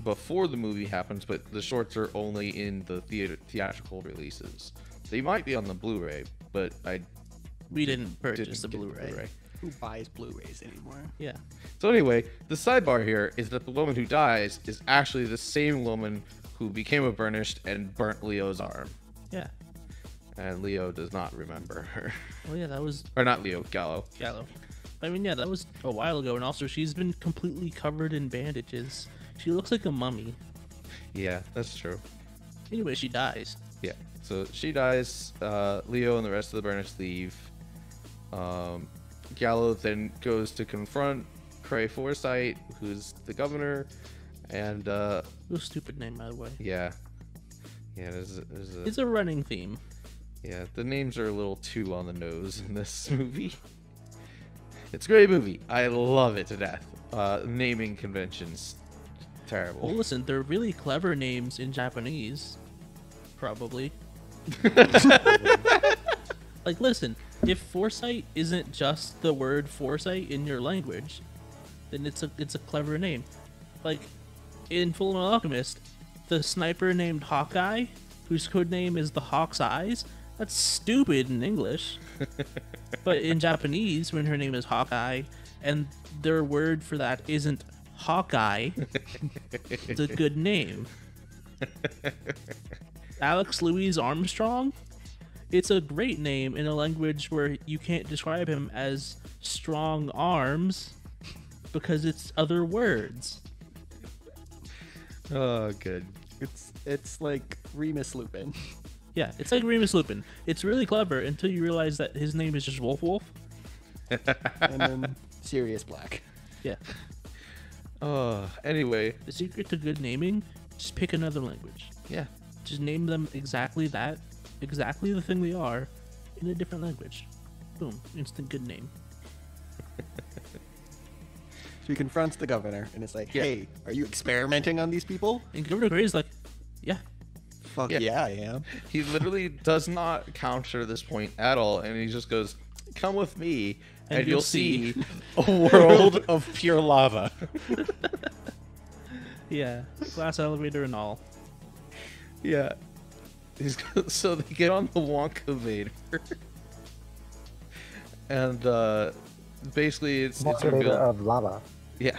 before the movie happens, but the shorts are only in the theatrical releases. They might be on the Blu-ray, but I We didn't purchase didn't the get Blu-ray. Who buys Blu-rays anymore? Yeah. So anyway, the sidebar here is that the woman who dies is actually the same woman who became a burnished and burnt Leo's arm. Yeah. And Leo does not remember her. Oh yeah, that was Or not Leo, Gallo. Gallo. I mean, yeah, that was a while ago, and also she's been completely covered in bandages. She looks like a mummy. Yeah, that's true. Anyway, she dies. Yeah. So she dies, Leo and the rest of the burnished leave. Gallo then goes to confront Cray Forsyth, who's the governor, and Real stupid name, by the way. yeah, there's It's a running theme. yeah, the names are a little too on the nose in this movie. It's a great movie. I love it to death. Naming conventions, terrible. Well, listen, they're really clever names in Japanese. Probably. Like, listen, if foresight isn't just the word foresight in your language, then it's a clever name. Like, in Fullmetal Alchemist, the sniper named Hawkeye, whose code name is the Hawk's Eyes, that's stupid in English. But in Japanese, when her name is Hawkeye, and their word for that isn't Hawkeye, it's a good name. Alex Louise Armstrong? It's a great name in a language where you can't describe him as strong arms because it's other words. Oh, good. It's like Remus Lupin. Yeah, it's like Remus Lupin. It's really clever until you realize that his name is just Wolf Wolf. And then Sirius Black. Yeah. Anyway, The secret to good naming, just pick another language. yeah. Just name them exactly that, exactly the thing they are, in a different language. Boom, instant good name. So he confronts the governor and it's like, Yeah. hey, are you experimenting on these people? And Governor Gray's like, yeah, Fuck Yeah. yeah, I am. He literally does not counter this point at all, and he just goes, "Come with me, and you'll see a world of pure lava." yeah, glass elevator and all. Yeah. So they get on the Wonka Vader, and basically it's Motivator revealed. of lava. Yeah,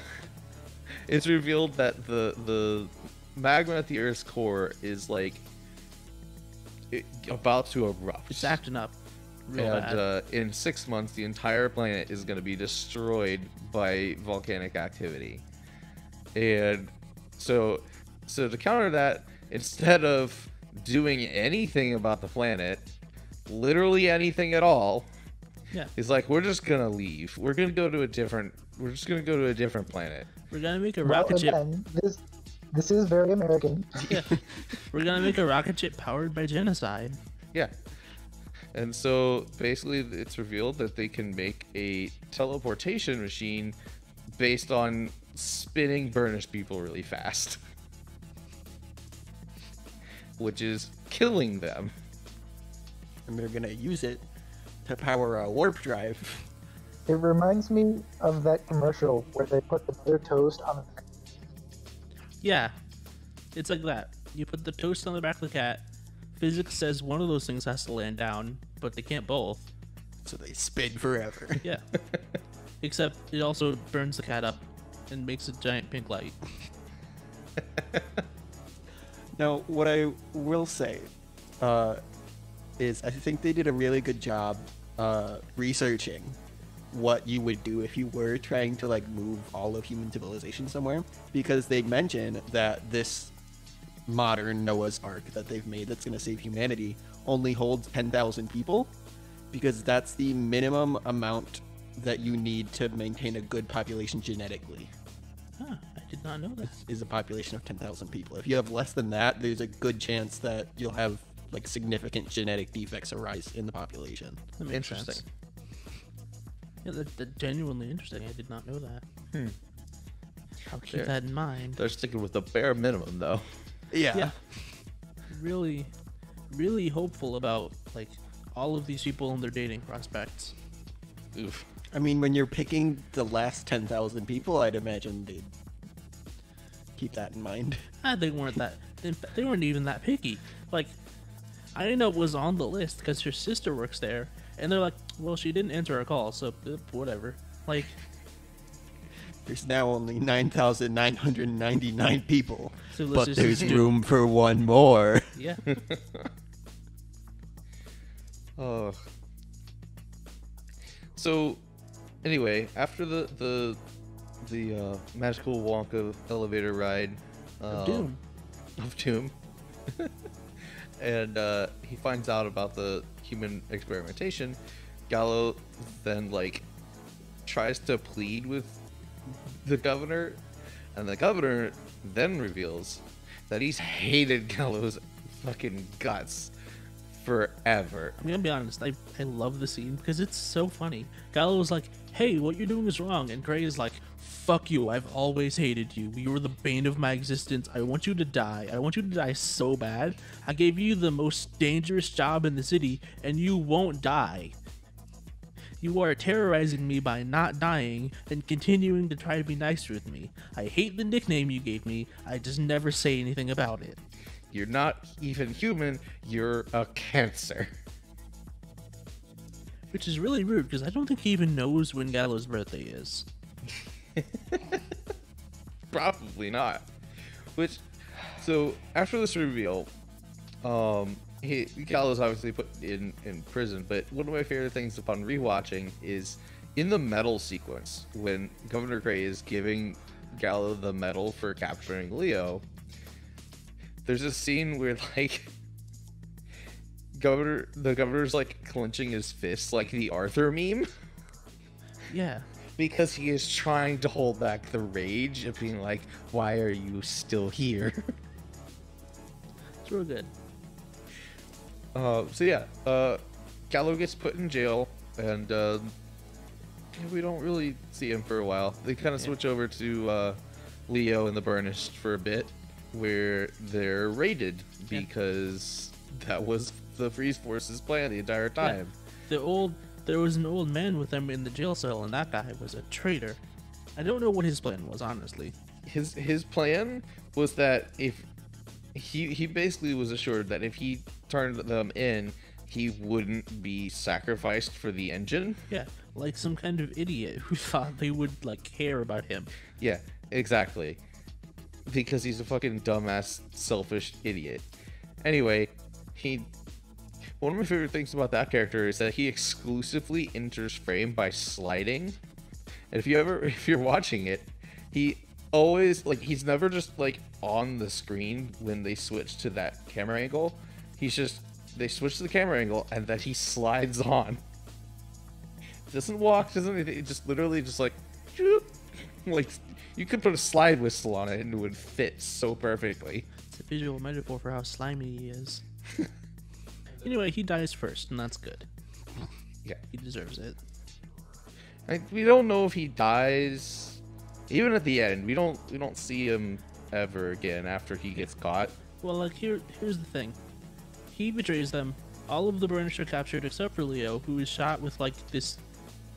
it's revealed that the magma at the Earth's core is like about to erupt. It's acting up real bad. And in 6 months, the entire planet is going to be destroyed by volcanic activity. And so to counter that, instead of doing anything about the planet, literally anything at all, Yeah, he's like, we're just going to leave. We're just going to go to a different planet. we're gonna make a Well, rocket ship. again, this is very American. Yeah, we're gonna make a rocket ship powered by genocide. Yeah. And so basically it's revealed that they can make a teleportation machine based on spinning burnished people really fast. Which is killing them. and they're gonna use it to power a warp drive. It reminds me of that commercial where they put the butter toast on the back. Yeah, it's like that. You put the toast on the back of the cat. Physics says one of those things has to land down, but they can't both. So they spin forever. Yeah. Except it also burns the cat up and makes a giant pink light. Now, what I will say is I think they did a really good job researching what you would do if you were trying to like move all of human civilization somewhere, because they mention that this modern Noah's Ark that they've made that's going to save humanity only holds 10,000 people, because that's the minimum amount that you need to maintain a good population genetically. Huh, I did not know that. Is a population of 10,000 people. If you have less than that, there's a good chance that you'll have like significant genetic defects arise in the population. That makes Interesting. sense. Yeah, that's genuinely interesting. I did not know that. I'll keep There. that in mind. They're sticking with the bare minimum, though. Yeah. Really, really hopeful about like all of these people and their dating prospects. Oof. I mean, when you're picking the last 10,000 people, I'd imagine they'd keep that in mind. They weren't that. They weren't even that picky. Like, I didn't know it was on the list because her sister works there, and they're like, "Well, she didn't answer our call, so whatever." Like, There's now only 9,999 people, So let's but just there's do- room for one more. yeah, Oh. So, anyway, after the magical Wonka elevator ride Doom. of Doom, and he finds out about the human experimentation, Gallo then like tries to plead with the governor, and the governor then reveals that he's hated Gallo's fucking guts forever. I'm gonna be honest. I love the scene because it's so funny. Gallo's like, "Hey, what you're doing is wrong," and Gray is like, "Fuck you! I've always hated you. You were the bane of my existence. I want you to die. I want you to die so bad. I gave you the most dangerous job in the city, and you won't die. You are terrorizing me by not dying and continuing to try to be nice with me. I hate the nickname you gave me. I just never say anything about it." You're not even human, you're a cancer. Which is really rude because I don't think he even knows when Gallo's birthday is. Probably not. Which, so after this reveal, Gallo's obviously put in prison, but one of my favorite things upon rewatching is in the medal sequence when Governor Gray is giving Gallo the medal for capturing Leo. There's a scene where like the governor's like clenching his fists like the Arthur meme Yeah. because he is trying to hold back the rage of being like, why are you still here? It's real good. Gallo gets put in jail, and we don't really see him for a while. They kind of switch over to Leo and the Burnished for a bit, where they're raided because that was the Freeze Force's plan the entire time. There was an old man with them in the jail cell, and that guy was a traitor. I don't know what his plan was, honestly. His plan was that if he basically was assured that if he turned them in, he wouldn't be sacrificed for the engine. Yeah, like some kind of idiot who thought they would like care about him. Yeah, exactly. Because he's a fucking dumbass, selfish idiot. Anyway, one of my favorite things about that character is that he exclusively enters frame by sliding. And if you're watching it, he always he's never just like on the screen when they switch to that camera angle. They switch to the camera angle and then he slides on. Doesn't walk, doesn't anything, it just literally just like you could put a slide whistle on it and it would fit so perfectly. It's a visual metaphor for how slimy he is. Anyway, he dies first, and that's good. Yeah. He deserves it. We don't know if he dies. Even at the end, we don't see him ever again after he gets caught. Well, like here's the thing. He betrays them. all of the burners are captured except for Leo, who is shot with like this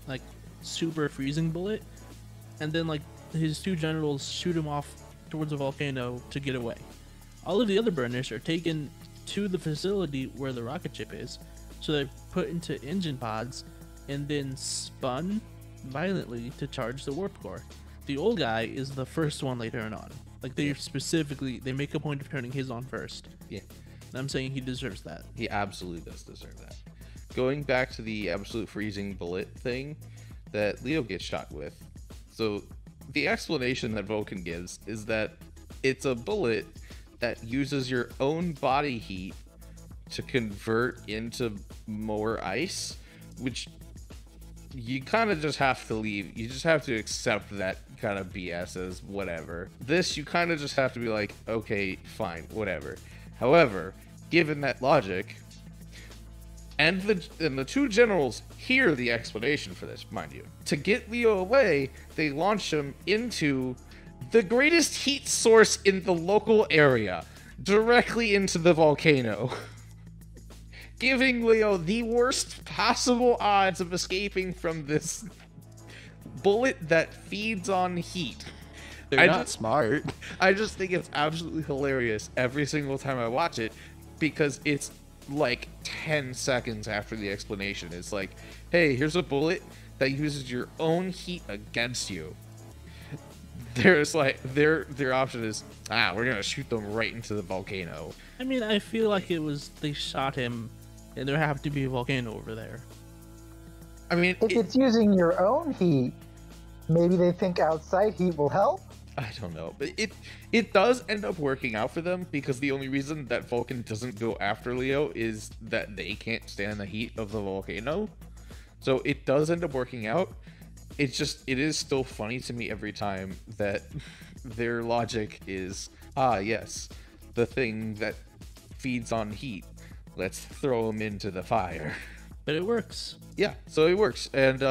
like super freezing bullet, and then like his two generals shoot him off towards a volcano to get away. All of the other burners are taken to the facility where the rocket ship is, so they're put into engine pods and then spun violently to charge the warp core. The old guy is the first one they turn on. Like they make a point of turning his on first. Yeah. I'm saying he deserves that. He absolutely does deserve that. Going back to the absolute freezing bullet thing that Leo gets shot with. So the explanation that Vulcan gives is that it's a bullet that uses your own body heat to convert into more ice, which you kind of just have to leave. You just have to accept that kind of BS as whatever. This, you kind of just have to be like, okay, fine, whatever. However, given that logic, and the two generals hear the explanation for this, mind you. To get Leo away, they launch him into the greatest heat source in the local area, directly into the volcano, giving Leo the worst possible odds of escaping from this bullet that feeds on heat. They're not smart. I just think it's absolutely hilarious every single time I watch it, because it's like 10 seconds after the explanation. It's like, hey, here's a bullet that uses your own heat against you. There's like their option is, we're gonna shoot them right into the volcano. I mean, I feel like they shot him and there happened to be a volcano over there. I mean, If it's using your own heat, maybe they think outside heat will help? I don't know, but it does end up working out for them, because the only reason that Vulcan doesn't go after Leo is that they can't stand the heat of the volcano. So it does end up working out. It is still funny to me every time that their logic is, yes, the thing that feeds on heat, let's throw them into the fire. But it works. Yeah, so it works, and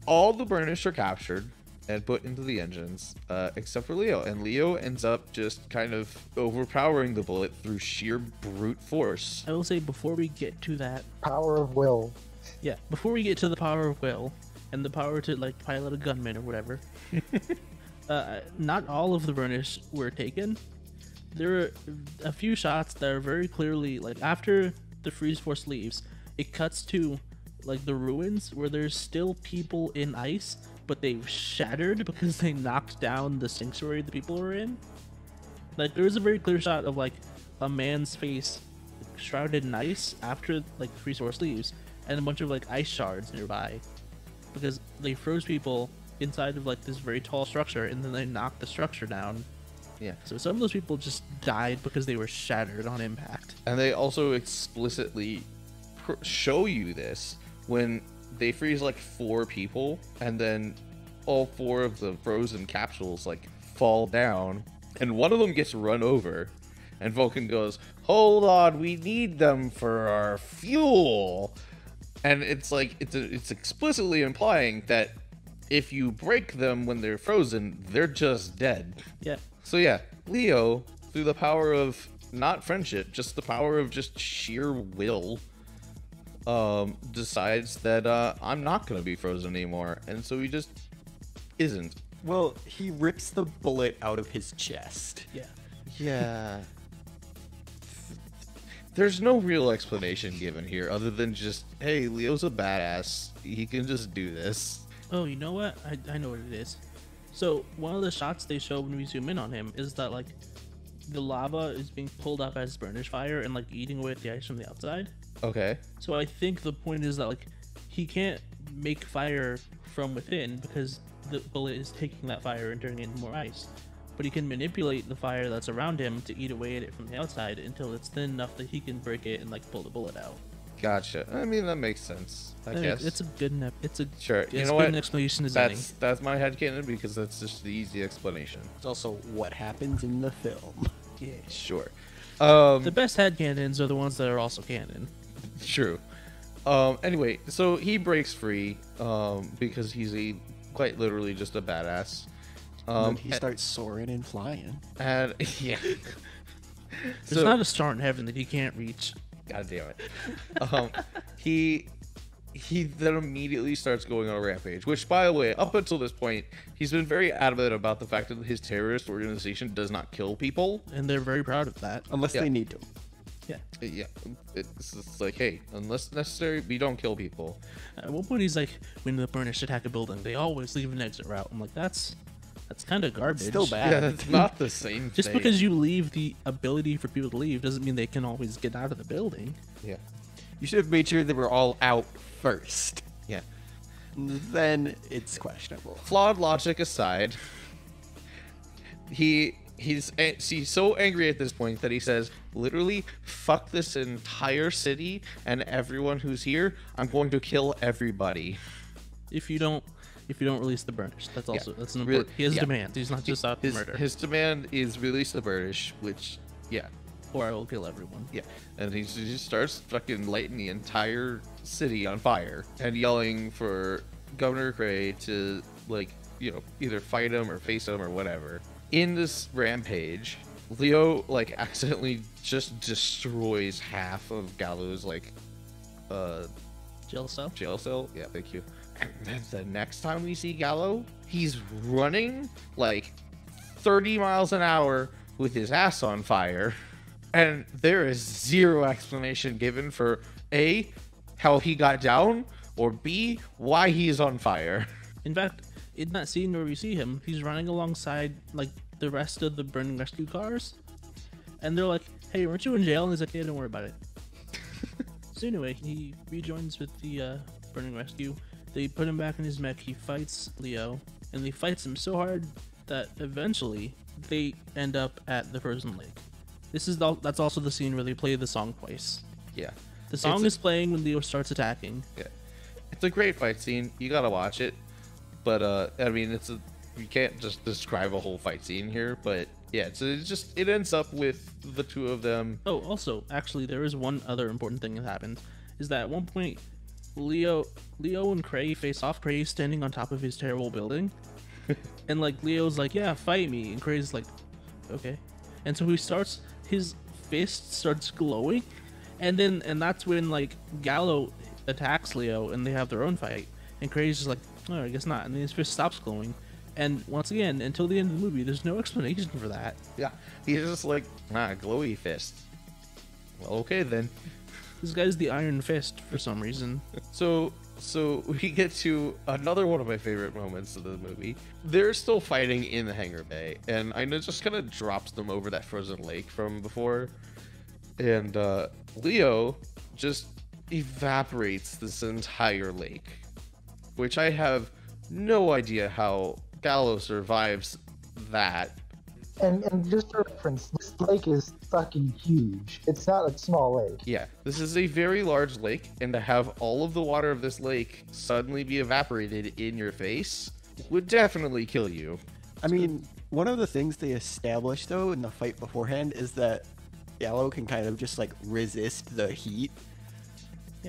all the burners are captured and put into the engines, except for Leo. And Leo ends up just kind of overpowering the bullet through sheer brute force. I will say, before we get to that, Power of will. yeah, before we get to the power of will and the power to like pilot a gunman or whatever, not all of the burners were taken. There are a few shots that are very clearly, like, after the freeze force leaves, it cuts to like the ruins where there's still people in ice, but they've shattered because they knocked down the sanctuary the people were in. Like, there was a very clear shot of like a man's face shrouded in ice after like the freeze force leaves, and a bunch of like ice shards nearby, because they froze people inside of like this very tall structure, and then they knocked the structure down. Yeah. So some of those people just died because they were shattered on impact. And they also explicitly show you this when they freeze like 4 people, and then all 4 of the frozen capsules like fall down, and one of them gets run over, and Vulcan goes, "Hold on, we need them for our fuel." And it's like it's explicitly implying that if you break them when they're frozen, they're just dead. Yeah. So yeah, Leo, through the power of not friendship, just the power of just sheer will, decides that I'm not gonna be frozen anymore, and so he just isn't. Well, he rips the bullet out of his chest. Yeah. Yeah. There's no real explanation given here other than just, hey, Leo's a badass. He can just do this. Oh, you know what? I know what it is. So one of the shots they show when we zoom in on him is that like the lava is being pulled up as burnish fire and like eating away at the ice from the outside. Okay. So I think the point is that like he can't make fire from within because the bullet is taking that fire and turning it into more ice. But he can manipulate the fire that's around him to eat away at it from the outside until it's thin enough that he can break it and like pull the bullet out. Gotcha. I mean, that makes sense, I guess. It's a good Sure. You as know good what? an explanation as any. That's my headcanon, because that's just the easy explanation. It's also what happens in the film. Yeah. Sure. The best headcanons are the ones that are also canon. True. Anyway, so he breaks free because he's quite literally just a badass. And he starts soaring and flying. And yeah. There's So- not a star in heaven that he can't reach. God damn it. He then immediately starts going on a rampage, which, by the way, up until this point, he's been very adamant about the fact that his terrorist organization does not kill people. And they're very proud of that. Unless they need to. Yeah, it's like, hey, unless necessary, we don't kill people. At one point, he's like, when the Burnish attack a building, they always leave an exit route. I'm like, that's kind of garbage. Still bad. Yeah, that's not the same Just thing. because you leave the ability for people to leave doesn't mean they can always get out of the building. Yeah. You should have made sure they were all out first. Yeah. Then it's questionable. Flawed logic aside, he's so angry at this point that he says, literally, fuck this entire city and everyone who's here. I'm going to kill everybody. If you don't release the Burnish, that's also that's an Really- important. He has yeah. demand. He's not just out for murder. His demand is release the Burnish, which, yeah. Or I will kill everyone. Yeah, and he just starts fucking lighting the entire city on fire and yelling for Governor Gray to, like, either fight him or face him or whatever. In this rampage, Leo, like, accidentally just destroys half of Gallo's, like, Jail cell. jail cell. Yeah, thank you. And then the next time we see Gallo, he's running, like, 30 miles an hour with his ass on fire. And there is zero explanation given for A, how he got down, or B, why he's on fire. In fact, in that scene where we see him, he's running alongside like the rest of the burning rescue cars, and they're like, "Hey, weren't you in jail?" And he's like, "Yeah, don't worry about it." So anyway, he rejoins with the burning rescue. They put him back in his mech. He fights Leo, and he fights him so hard that eventually they end up at the frozen lake. That's also the scene where they play the song twice. Yeah. The song is playing when Leo starts attacking. Yeah. It's a great fight scene. You gotta watch it. But, I mean, you can't just describe a whole fight scene here, but yeah, it ends up with the two of them. Oh, also, actually, there is one other important thing that happened. Is that at one point, Leo and Cray face off. Cray's standing on top of his terrible building. And, like, Leo's like, yeah, fight me. And Cray's like, okay. And so his fist starts glowing. And that's when, like, Gallo attacks Leo and they have their own fight. And Cray's just like, oh, I guess not. And then his fist stops glowing. And once again, until the end of the movie, there's no explanation for that. Yeah. He's just like, glowy fist. Well, okay then. This guy's the Iron Fist for some reason. So we get to another one of my favorite moments of the movie. They're still fighting in the hangar bay, and I know it just kind of drops them over that frozen lake from before. And Leo just evaporates this entire lake, which I have no idea how Gallo survives that. And just for reference, this lake is fucking huge. It's not a small lake. Yeah, this is a very large lake, and to have all of the water of this lake suddenly be evaporated in your face would definitely kill you. I mean, one of the things they established, though, in the fight beforehand is that Gallo can kind of just, like, resist the heat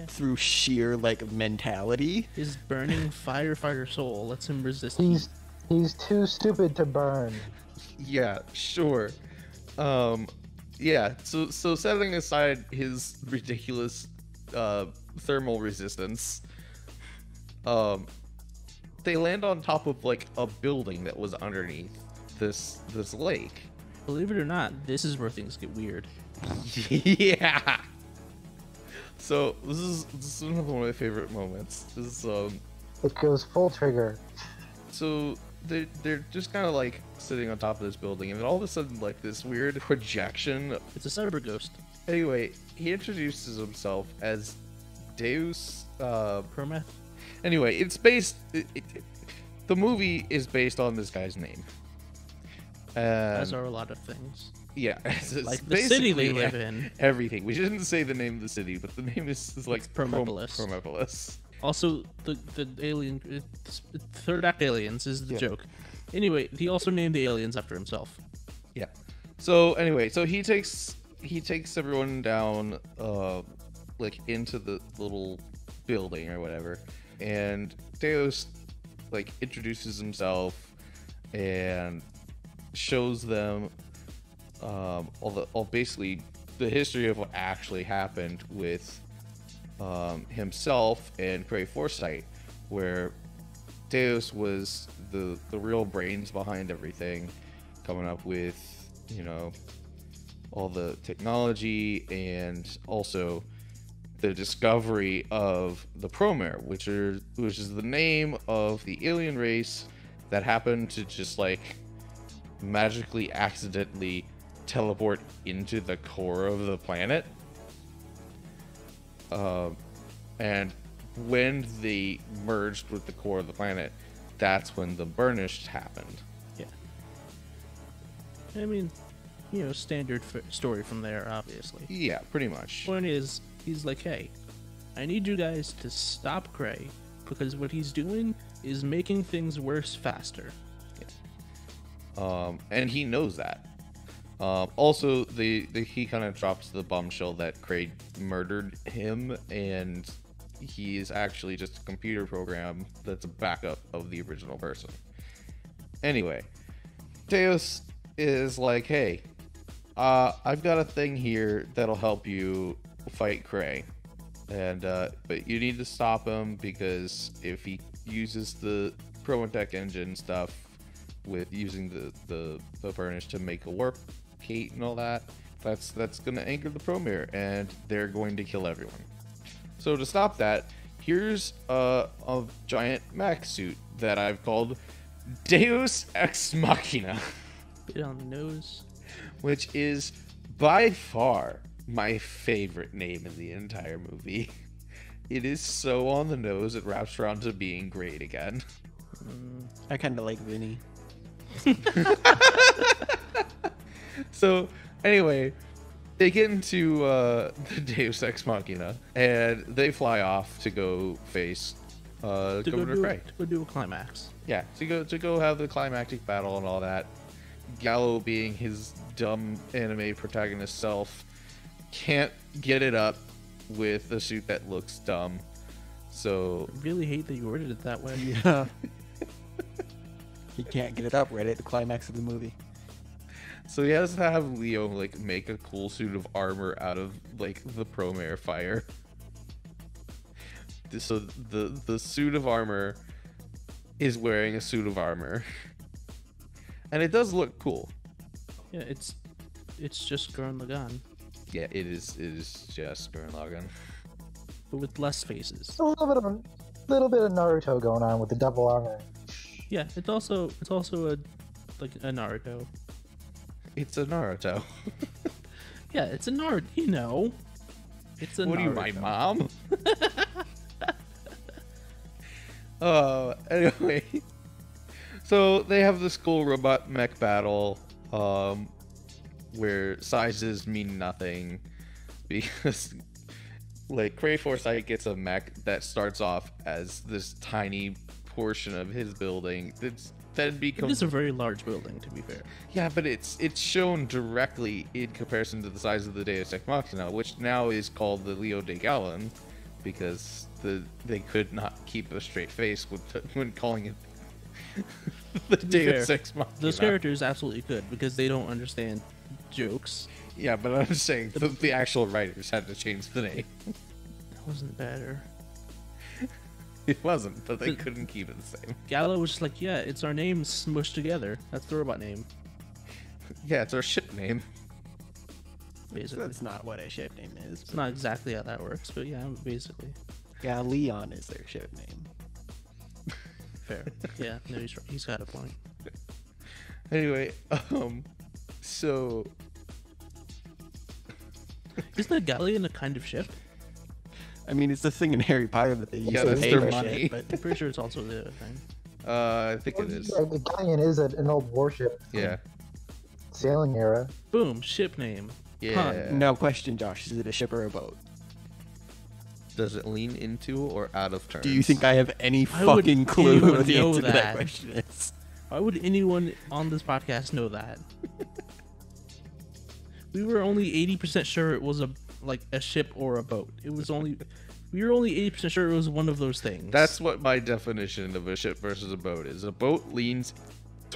through sheer, like, mentality. His burning firefighter soul lets him resist. He's too stupid to burn. Yeah, sure. Yeah, so setting aside his ridiculous thermal resistance, they land on top of, like, a building that was underneath this lake. Believe it or not, this is where things get weird. Yeah. So this is another one of my favorite moments. This is It goes full trigger. so they're just kind of like sitting on top of this building, and then all of a sudden, like, this weird projection. It's a cyber ghost. Anyway, he introduces himself as Deus. Promare. Anyway, it's based. The movie is based on this guy's name. As are a lot of things. Yeah, it's Like the city they basically live in. Everything. We shouldn't say the name of the city, but the name is like Promepolis. Promepolis. Also, the alien, third act aliens is the joke. Anyway, he also named the aliens after himself. Yeah. So anyway, so he takes everyone down, like, into the little building or whatever, and Deus, like, introduces himself and shows them all basically the history of what actually happened with himself and Cray Foresight, where Deus was the real brains behind everything, coming up with, you know, all the technology and also the discovery of the Promare, which is the name of the alien race that happened to just like magically accidentally teleport into the core of the planet. And when they merged with the core of the planet, that's when the Burnished happened. Yeah. I mean, you know, standard story from there, obviously. Yeah, pretty much. Point is, he's like, hey, I need you guys to stop Cray, because what he's doing is making things worse faster. And he knows that. Also, he kind of drops the bombshell that Cray murdered him, and he is actually just a computer program that's a backup of the original person. Anyway, Deus is like, hey, I've got a thing here that'll help you fight Cray, and but you need to stop him, because if he uses the Promotech engine stuff with using the Burnish to make a warp gate and all that, that's gonna anchor the Promare, and they're going to kill everyone. So to stop that, here's a giant mech suit that I've called Deus Ex Machina, Bit on the nose. which is by far my favorite name in the entire movie. It is so on the nose, it wraps around to being great again. I kind of like Vinny. So, anyway, they get into the Deus Ex Machina, and they fly off to go face Governor Cray. To go do a climax. Yeah, to go have the climactic battle and all that. Gallo, being his dumb anime protagonist self, can't get it up with a suit that looks dumb. So I really hate that you worded it that way. Yeah. He can't get it up right at the climax of the movie. he has to have Leo like make a cool suit of armor out of like the Promare fire. So the suit of armor is wearing a suit of armor. And it does look cool. Yeah, it's just Gurren Lagann, Yeah, it is just Gurren Lagann. but with less faces. A little bit of Naruto going on with the double armor. Yeah, it's also a Naruto. It's a Naruto. Yeah, it's a Naruto. You know, it's a. What Naruto. are you, my mom? Anyway. So they have this cool robot mech battle, where sizes mean nothing, because like Cray Foresight gets a mech that starts off as this tiny portion of his building that's then It becomes is a very large building, to be fair. yeah, but it's shown directly in comparison to the size of the Deus Ex Machina, which now is called the Leo de Gallon, because they could not keep a straight face when calling it the Deus fair, Ex Machina. Those characters absolutely could, because they don't understand jokes. Yeah, but I'm saying the actual writers had to change the name. That wasn't better. It wasn't, but they But- couldn't keep it the same. Gallo was just like, yeah, it's our names smushed together. That's the robot name, Yeah, it's our ship name. basically. That's not what a ship name is. It's not exactly how that works, but yeah, basically. Yeah, Leon is their ship name. Fair. Yeah, no, he's got a point. Anyway, so Isn't a galleon a kind of ship? I mean, it's the thing in Harry Potter that they use Yeah, to that's pay their for money. shit, but I'm pretty sure it's also the other thing. I think it is. The galleon is an old warship. from Yeah. Sailing era. Boom, ship name. Yeah. no question, Josh. Is it a ship or a boat? Does it lean into or out of turns? Do you think I have any Why would fucking clue anyone what the know answer to that that? question is? Why would anyone on this podcast know that? We were only 80% sure it was a ship or a boat. We were only 80% sure it was one of those things. That's what my definition of a ship versus a boat is. A boat leans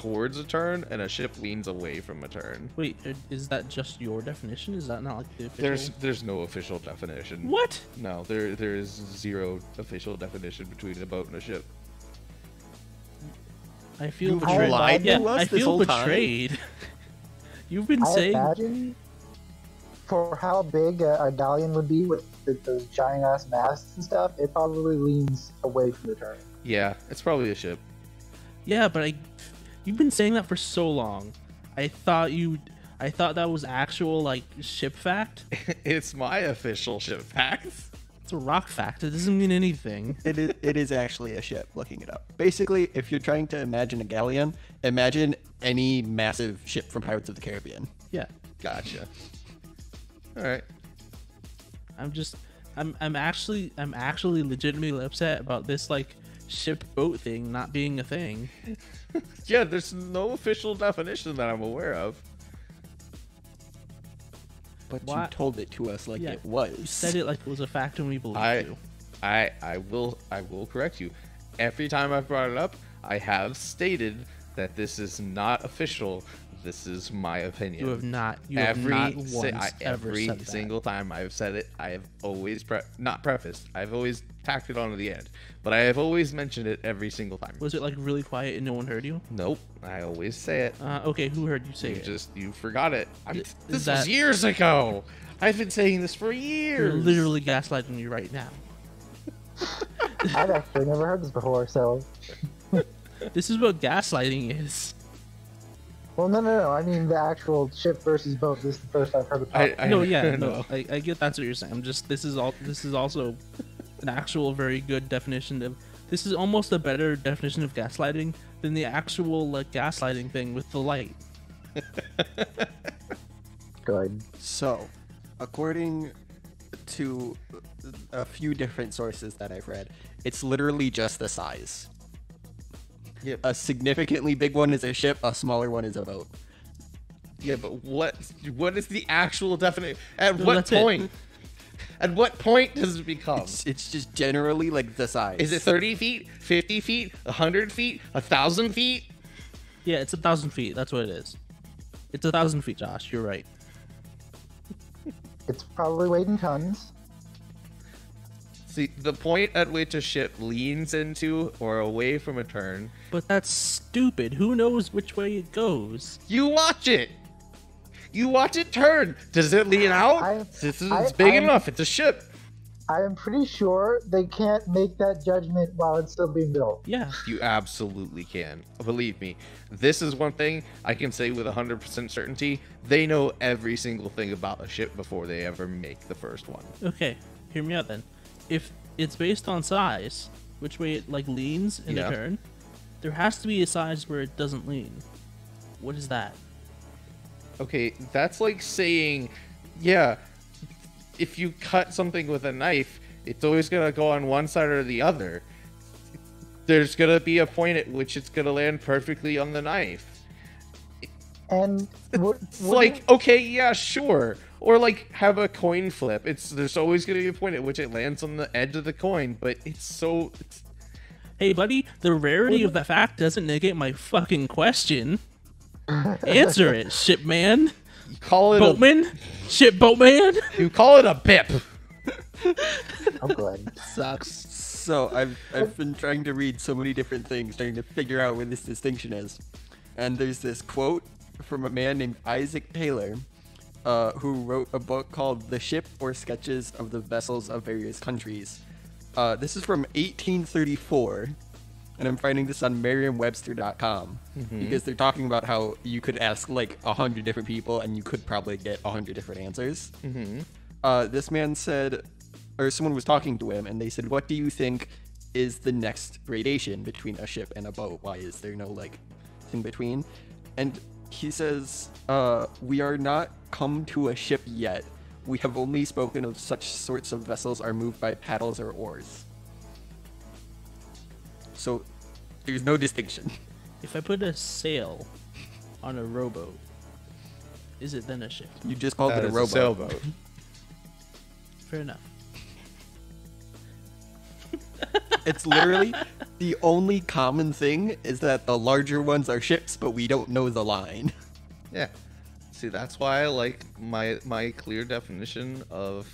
towards a turn, and a ship leans away from a turn. Wait, is that just your definition? Is that not like the official? There's no official definition. What? No, there is zero official definition between a boat and a ship. I feel You betrayed. lied to Yeah, us I this feel whole time? betrayed. You've been I saying imagine for how big a galleon would be with those giant ass masts and stuff, it probably leans away from the turn. Yeah, it's probably a ship. yeah, but you've been saying that for so long. I thought that was actual like ship fact. It's my official ship fact. It's a rock fact. It doesn't mean anything. It is actually a ship, looking it up. Basically, if you're trying to imagine a galleon, imagine any massive ship from Pirates of the Caribbean. Yeah, Gotcha. All right. I'm actually legitimately upset about this like ship boat thing not being a thing. Yeah, there's no official definition that I'm aware of. But Why- you told it to us like Yeah, it was. You said it like it was a fact and we believed you. I will correct you. Every time I've brought it up, I have stated that this is not official. This is my opinion. You have not. You have not once ever every said that. single time I've said it, I have always not prefaced. I've always tacked it on to the end, but I have always mentioned it every single time. Was it like really quiet and no one heard you? Nope, I always say it. Okay, who heard you say it? You forgot it. Is This that- was years ago. I've been saying this for You're years. literally gaslighting me right now. I've actually never heard this before, so. This is what gaslighting is. Well, no. I mean the actual ship versus boat. This is the first I've heard of it. No, yeah, no. no. I get that's what you're saying. I'm just this is also an actual very good definition of. This is almost a better definition of gaslighting than the actual like gaslighting thing with the light. Good. So, according to a few different sources that I've read, it's literally just the size. Yep. A significantly big one is a ship, a smaller one is a boat. Yeah, but what is the actual definition? At No, what that's it. point? At what point does it become? It's just generally like the size. Is it 30 feet, 50 feet, 100 feet, 1,000 feet? Yeah, it's 1,000 feet. That's what it is. It's 1,000 feet, Josh. You're right. It's probably weighed in tons. See, the point at which a ship leans into or away from a turn, But that's stupid. Who knows which way it goes? you watch it. You watch it turn. Does it lean out? It's big I'm- enough. It's a ship. I am pretty sure they can't make that judgment while it's still being built. Yeah. You absolutely can. Believe me. This is one thing I can say with 100% certainty. They know every single thing about a ship before they ever make the first one. Okay, hear me out then. If it's based on size, which way it like leans in Yeah. a turn, there has to be a size where it doesn't lean. What is that? Okay, that's like saying, yeah, if you cut something with a knife, it's always going to go on one side or the other. There's going to be a point at which it's going to land perfectly on the knife. And It's like, okay, yeah, sure. Or like have a coin flip. There's always going to be a point at which it lands on the edge of the coin, but it's Hey, buddy, the rarity of the fact doesn't negate my fucking question. Answer it, shipman. you call it Boatman? Ship boatman? you call it a bip. I'm glad. Sucks. So I've been trying to read so many different things, trying to figure out where this distinction is. And there's this quote from a man named Isaac Taylor, who wrote a book called The Ship or Sketches of the Vessels of Various Countries. This is from 1834, and I'm finding this on Merriam-Webster.com because they're talking about how you could ask like 100 different people and you could probably get 100 different answers. This man said, or someone was talking to him, and they said, "What do you think is the next gradation between a ship and a boat? Why is there no like in between?" And he says, "We are not come to a ship yet. We have only spoken of such sorts of vessels are moved by paddles or oars." So there's no distinction. If I put a sail on a rowboat, is it then a ship? You just called That it a is rowboat. sailboat. Fair enough. It's literally The only common thing is that the larger ones are ships, but we don't know the line. Yeah. See, that's why I like my clear definition of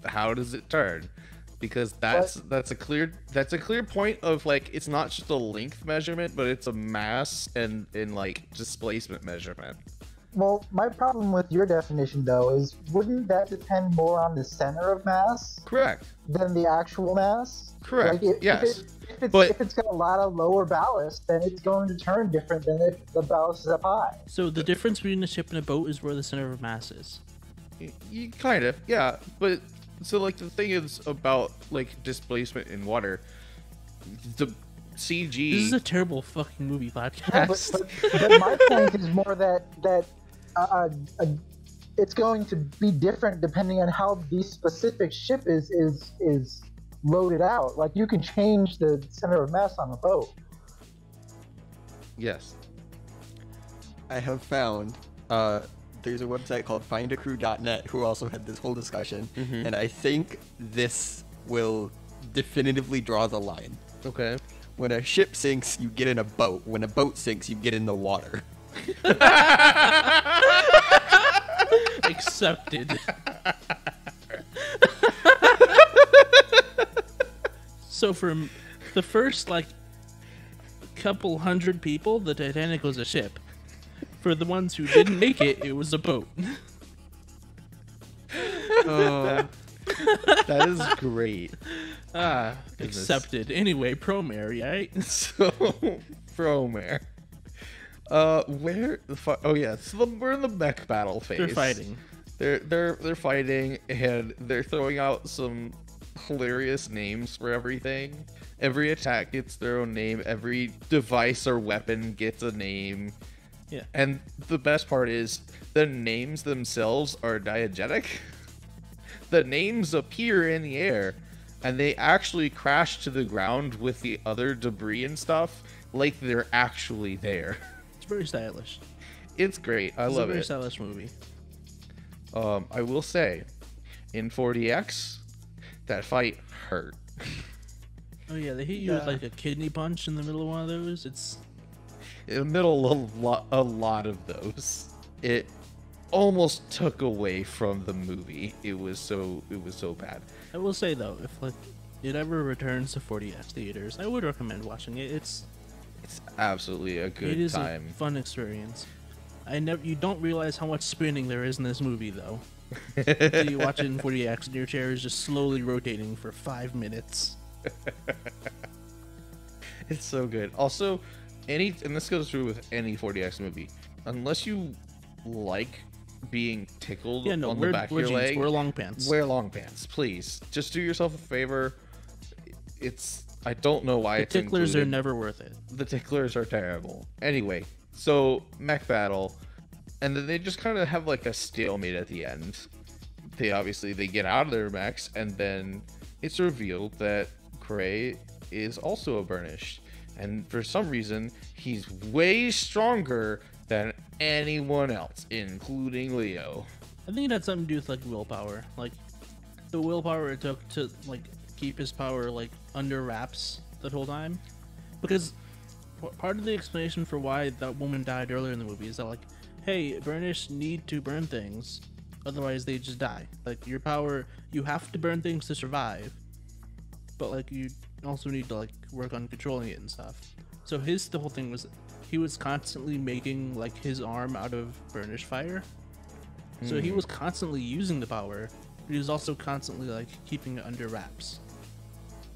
how does it turn? Because that's a clear point of like it's not just a length measurement, but it's a mass and in like displacement measurement. Well, my problem with your definition, though, is wouldn't that depend more on the center of mass Correct. than the actual mass? Correct. Yes. If it's got a lot of lower ballast, then it's going to turn different than if the ballast is up high. So the difference between a ship and a boat is where the center of mass is. You kind of, yeah. But so like the thing is about like displacement in water, the CG. This is a terrible fucking movie Yeah, podcast. but my point is more that it's going to be different depending on how the specific ship is loaded out. Like you can change the center of mass on a boat. Yes. I have found there's a website called findacrew.net who also had this whole discussion, and I think this will definitively draw the line. Okay. When a ship sinks, you get in a boat. When a boat sinks, you get in the water. Accepted. So for the first like couple hundred people, the Titanic was a ship. For the ones who didn't make it, it was a boat. That is great. Goodness. Accepted. Anyway, Promare, right? So, Promare. Where the fuck? Oh yeah, so we're in the mech battle phase. They're fighting. They're fighting, and they're throwing out some hilarious names for everything. Every attack gets their own name. Every device or weapon gets a name. Yeah. And the best part is the names themselves are diegetic. The names appear in the air, and they actually crash to the ground with the other debris and stuff, like they're actually there. It's very stylish. It's great. I It's love a very it. stylish movie. I will say, in 40X, that fight hurt. Oh yeah, they hit you with like a kidney punch in the middle of one of those. It's In the middle of a lot of those, it almost took away from the movie. It was so bad. I will say though, if like it ever returns to 40X theaters, I would recommend watching it. It's Absolutely a good it is time. a fun experience. You don't realize how much spinning there is in this movie though. Until you watch it in 40X and your chair is just slowly rotating for 5 minutes. It's so good. Also, and this goes through with any 40X movie, unless you like being tickled Yeah, no, on wear, the back of wear your jeans, leg, wear long pants. wear long pants, please. Just do yourself a favor. I don't know why The it's ticklers are included. never worth it. The ticklers are terrible. Anyway, so mech battle, and then they just kind of have like a stalemate at the end. They get out of their mechs, and then it's revealed that Gray is also a burnished, and for some reason he's way stronger than anyone else, including Leo. I think it had something to do with like willpower, like the willpower it took to like keep his power like under wraps the whole time. Because part of the explanation for why that woman died earlier in the movie is that like, hey, burnished need to burn things, otherwise they just die. Like your power, you have to burn things to survive, but like you also need to like work on controlling it and stuff. So the whole thing was he was constantly making like his arm out of burnished fire. So he was constantly using the power, but he was also constantly like keeping it under wraps.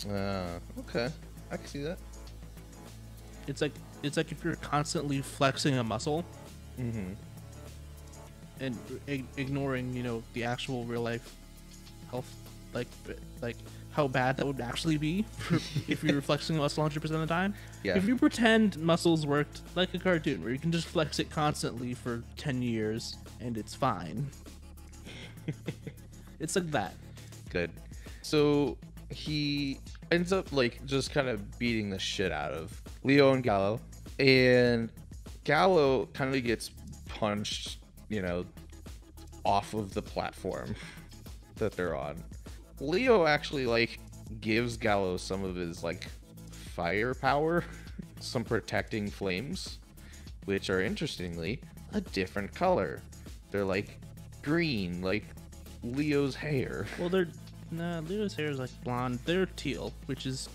Okay, I can see that. It's like if you're constantly flexing a muscle and ignoring, the actual real life health, like how bad that would actually be if you were flexing a muscle 100% of the time. Yeah. If you pretend muscles worked like a cartoon where you can just flex it constantly for 10 years and it's fine. It's like that. Good. So he ends up like just kind of beating the shit out of Leo and Gallo, and Gallo kind of gets punched, off of the platform that they're on. Leo actually like gives Gallo some of his like fire power, some protecting flames, which are interestingly a different color. They're like green, like Leo's hair. Well, Leo's hair is like blonde. They're teal, which is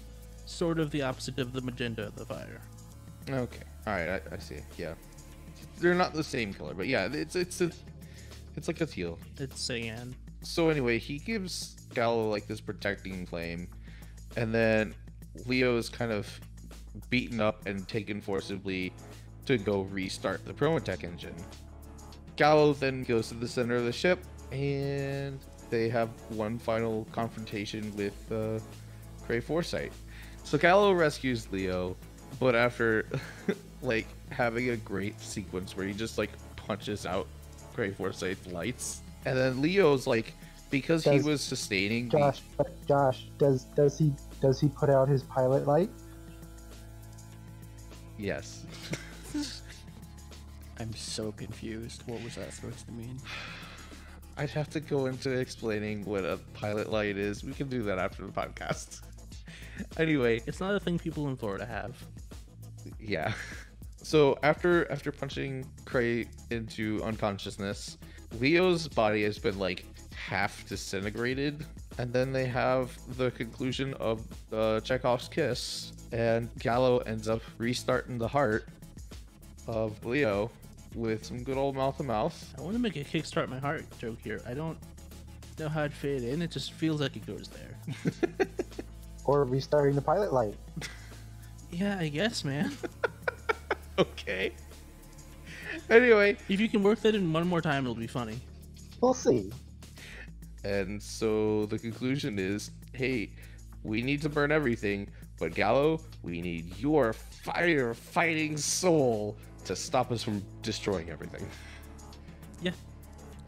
sort of the opposite of the magenta of the fire. Okay, all right, I see. Yeah, they're not the same color, but yeah, it's like a teal. It's cyan. So anyway, he gives Gallo like this protecting flame, and then Leo is kind of beaten up and taken forcibly to go restart the Prometech engine. Gallo then goes to the center of the ship, and they have one final confrontation with Cray Foresight. So Gallo rescues Leo, but after like having a great sequence where he just like punches out Cray Foresight's lights, and then Leo's like, because he was sustaining Josh, does he put out his pilot light? Yes. I'm so confused. What was that supposed to mean? I'd have to go into explaining what a pilot light is. We can do that after the podcast. Anyway, It's not a thing people in Florida have. yeah. So after punching Cray into unconsciousness, Leo's body has been like half disintegrated, and then they have the conclusion of Chekhov's kiss, and Gallo ends up restarting the heart of Leo with some good old mouth to mouth. I want to make a kickstart my heart joke here. I don't know how it fit in. It just feels like it goes there. Or restarting the pilot light? Yeah, I guess, man. Okay. Anyway, If you can work that in one more time, it'll be funny. We'll see. and so the conclusion is, hey, we need to burn everything, but Gallo, we need your fire-fighting soul to stop us from destroying everything. Yeah.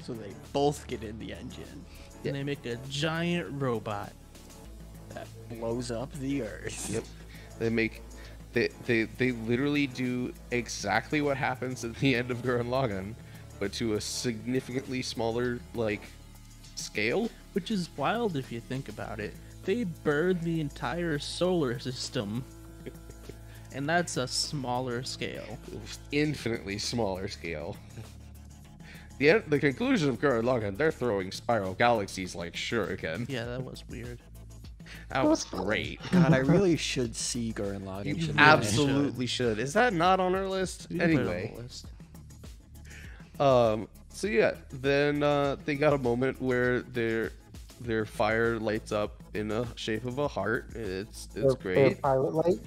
So they both get in the engine Yeah. And they make a giant robot. that blows up the earth. Yep. They literally do exactly what happens at the end of Gurren Lagann, but to a significantly smaller like scale. Which is wild if you think about it. They burn the entire solar system. And that's a smaller scale. Infinitely smaller scale. The conclusion of Gurren Lagann, they're throwing spiral galaxies like shuriken. Yeah, that was weird. That was great. God, I really should see Gurren Lagann. You should absolutely should. Is that not on our list? We can put it on Anyway. the list. So yeah, then they got a moment where their fire lights up in the shape of a heart. It's Their great. pilot light?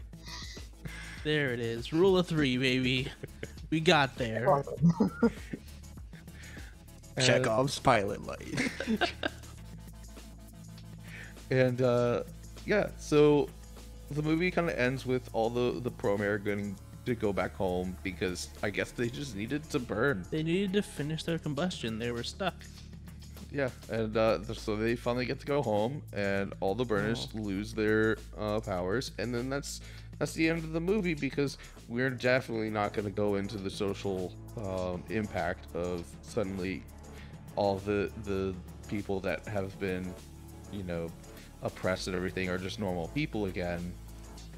There it is. Rule of 3, baby. We got there. Awesome. Chekhov's pilot light. And yeah, so the movie kind of ends with all the Promare going to go back home because I guess they just needed to burn. They needed to finish their combustion. They were stuck. Yeah, and so they finally get to go home, and all the burners lose their powers, and then that's the end of the movie because we're definitely not going to go into the social impact of suddenly all the people that have been, oppressed and everything are just normal people again.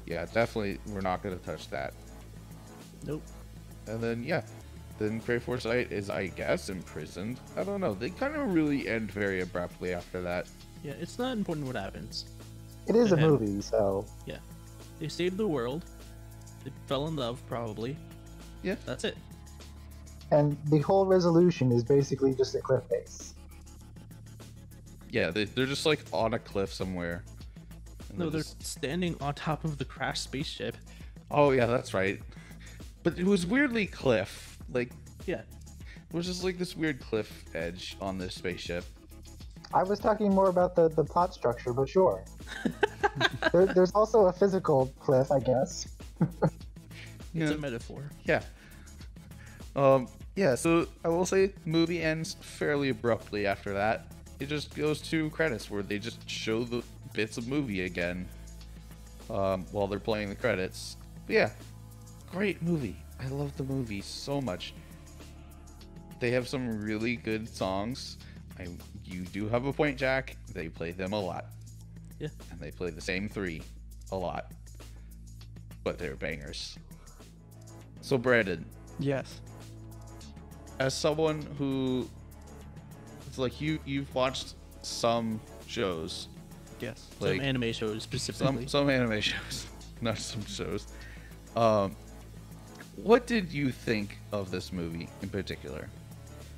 Yeah, definitely we're not going to touch that. Nope. And then then Cray Foresight is, I guess, imprisoned. I don't know. They kind of really end very abruptly after that. Yeah, it's not important what happens. It is a Okay. movie, so Yeah. They saved the world. They fell in love, probably. Yeah. That's it. and the whole resolution is basically just a cliff face. Yeah, they're just like on a cliff somewhere. And No, they're just- standing on top of the crashed spaceship. Oh yeah, that's right. But it was weirdly cliff. Like, Yeah. it was just like this weird cliff edge on this spaceship. I was talking more about the plot structure, but sure. There's also a physical cliff, I guess. It's a metaphor. Yeah. Yeah, so I will say movie ends fairly abruptly after that. It just goes to credits where they just show the bits of movie again while they're playing the credits. But yeah, great movie. I love the movie so much. They have some really good songs. You do have a point, Jack. They play them a lot. Yeah. And they play the same three a lot. but they're bangers. So Brandon, Yes. as someone who, it's like you've watched some shows, Yes. Some like anime shows specifically. some anime shows, not some shows. What did you think of this movie in particular?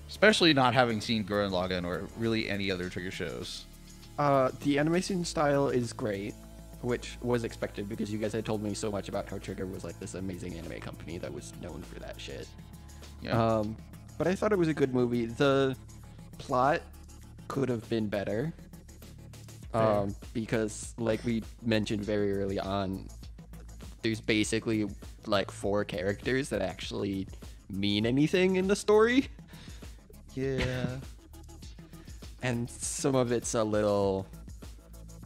Especially not having seen Gurren Lagann or really any other Trigger shows. The animation style is great, which was expected because you guys had told me so much about how Trigger was like this amazing anime company that was known for that shit. Yeah. But I thought it was a good movie. The plot could have been better. Because like we mentioned very early on, there's basically like 4 characters that actually mean anything in the story. Yeah. And some of it's a little,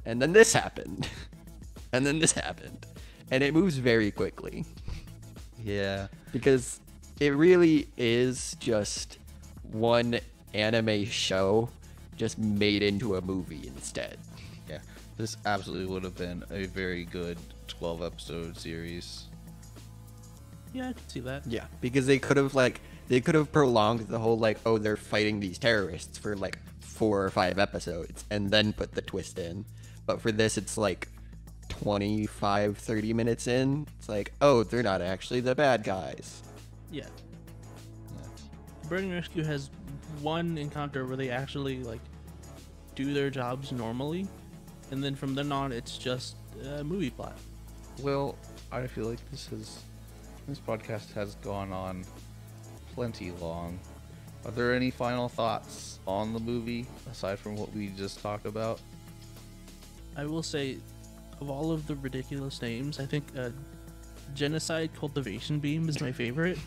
and then this happened, and then this happened, and it moves very quickly Yeah. because it really is just one anime show just made into a movie instead. Yeah. This absolutely would have been a very good 12-episode series. Yeah, I can see that. Yeah, because they could have prolonged the whole like, oh, they're fighting these terrorists for like 4 or 5 episodes and then put the twist in. But for this, it's like 25-30 minutes in, it's like, oh, they're not actually the bad guys. Yeah. Burning Rescue has one encounter where they actually like do their jobs normally, and then from then on it's just a movie plot. Well, I feel like this podcast has gone on plenty long. Are there any final thoughts on the movie aside from what we just talked about? I will say, of all of the ridiculous names, I think Genocide Cultivation Beam is my favorite.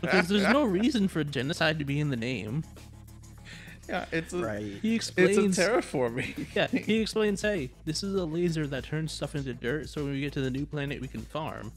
Because there's no reason for genocide to be in the name. Yeah, it's a, Right. He explains. it's a terraforming. Yeah, he explains, hey, this is a laser that turns stuff into dirt, so when we get to the new planet, we can farm.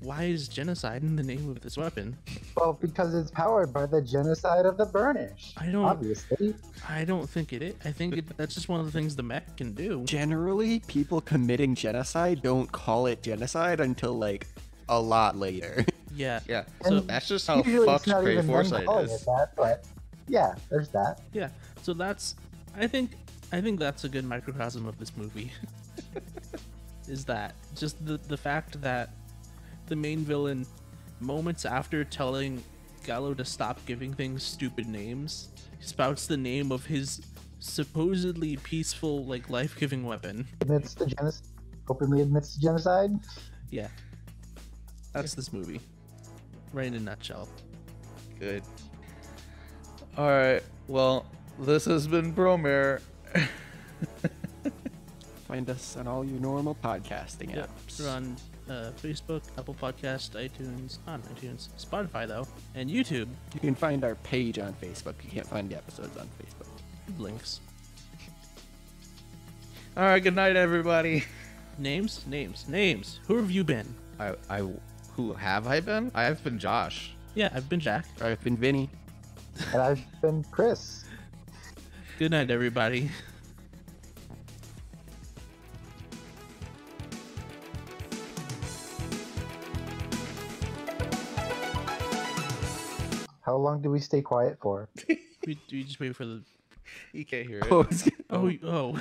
Why is genocide in the name of this weapon? Well, because it's powered by the genocide of the Burnish. Obviously. I don't think it is. I think that's just one of the things the mech can do. Generally, people committing genocide don't call it genocide until like a lot later. Yeah. Yeah, So that's just how Usually fucked it's not Cray even them Foresight calling is. it that, but yeah, there's that. yeah. So that's. I think that's a good microcosm of this movie. Is that just the fact that the main villain, moments after telling Gallo to stop giving things stupid names, spouts the name of his supposedly peaceful, like, life-giving weapon. Admits to openly admits to genocide. Yeah. That's this movie. Right in a nutshell. Good. Alright, well, this has been Promare. Find us on all your normal podcasting Yeah. apps. We're on Facebook, Apple Podcast, iTunes, not iTunes, Spotify, though, and YouTube. You can find our page on Facebook. You can't find the episodes on Facebook. Links. Alright, good night, everybody. Names? Who have you been? Who have I been? I have been Josh. Yeah, I've been Jack. I've been Vinny. And I've been Chris. Good night, everybody. How long do we stay quiet for? We just wait for the. You can't hear it. Oh, Oh.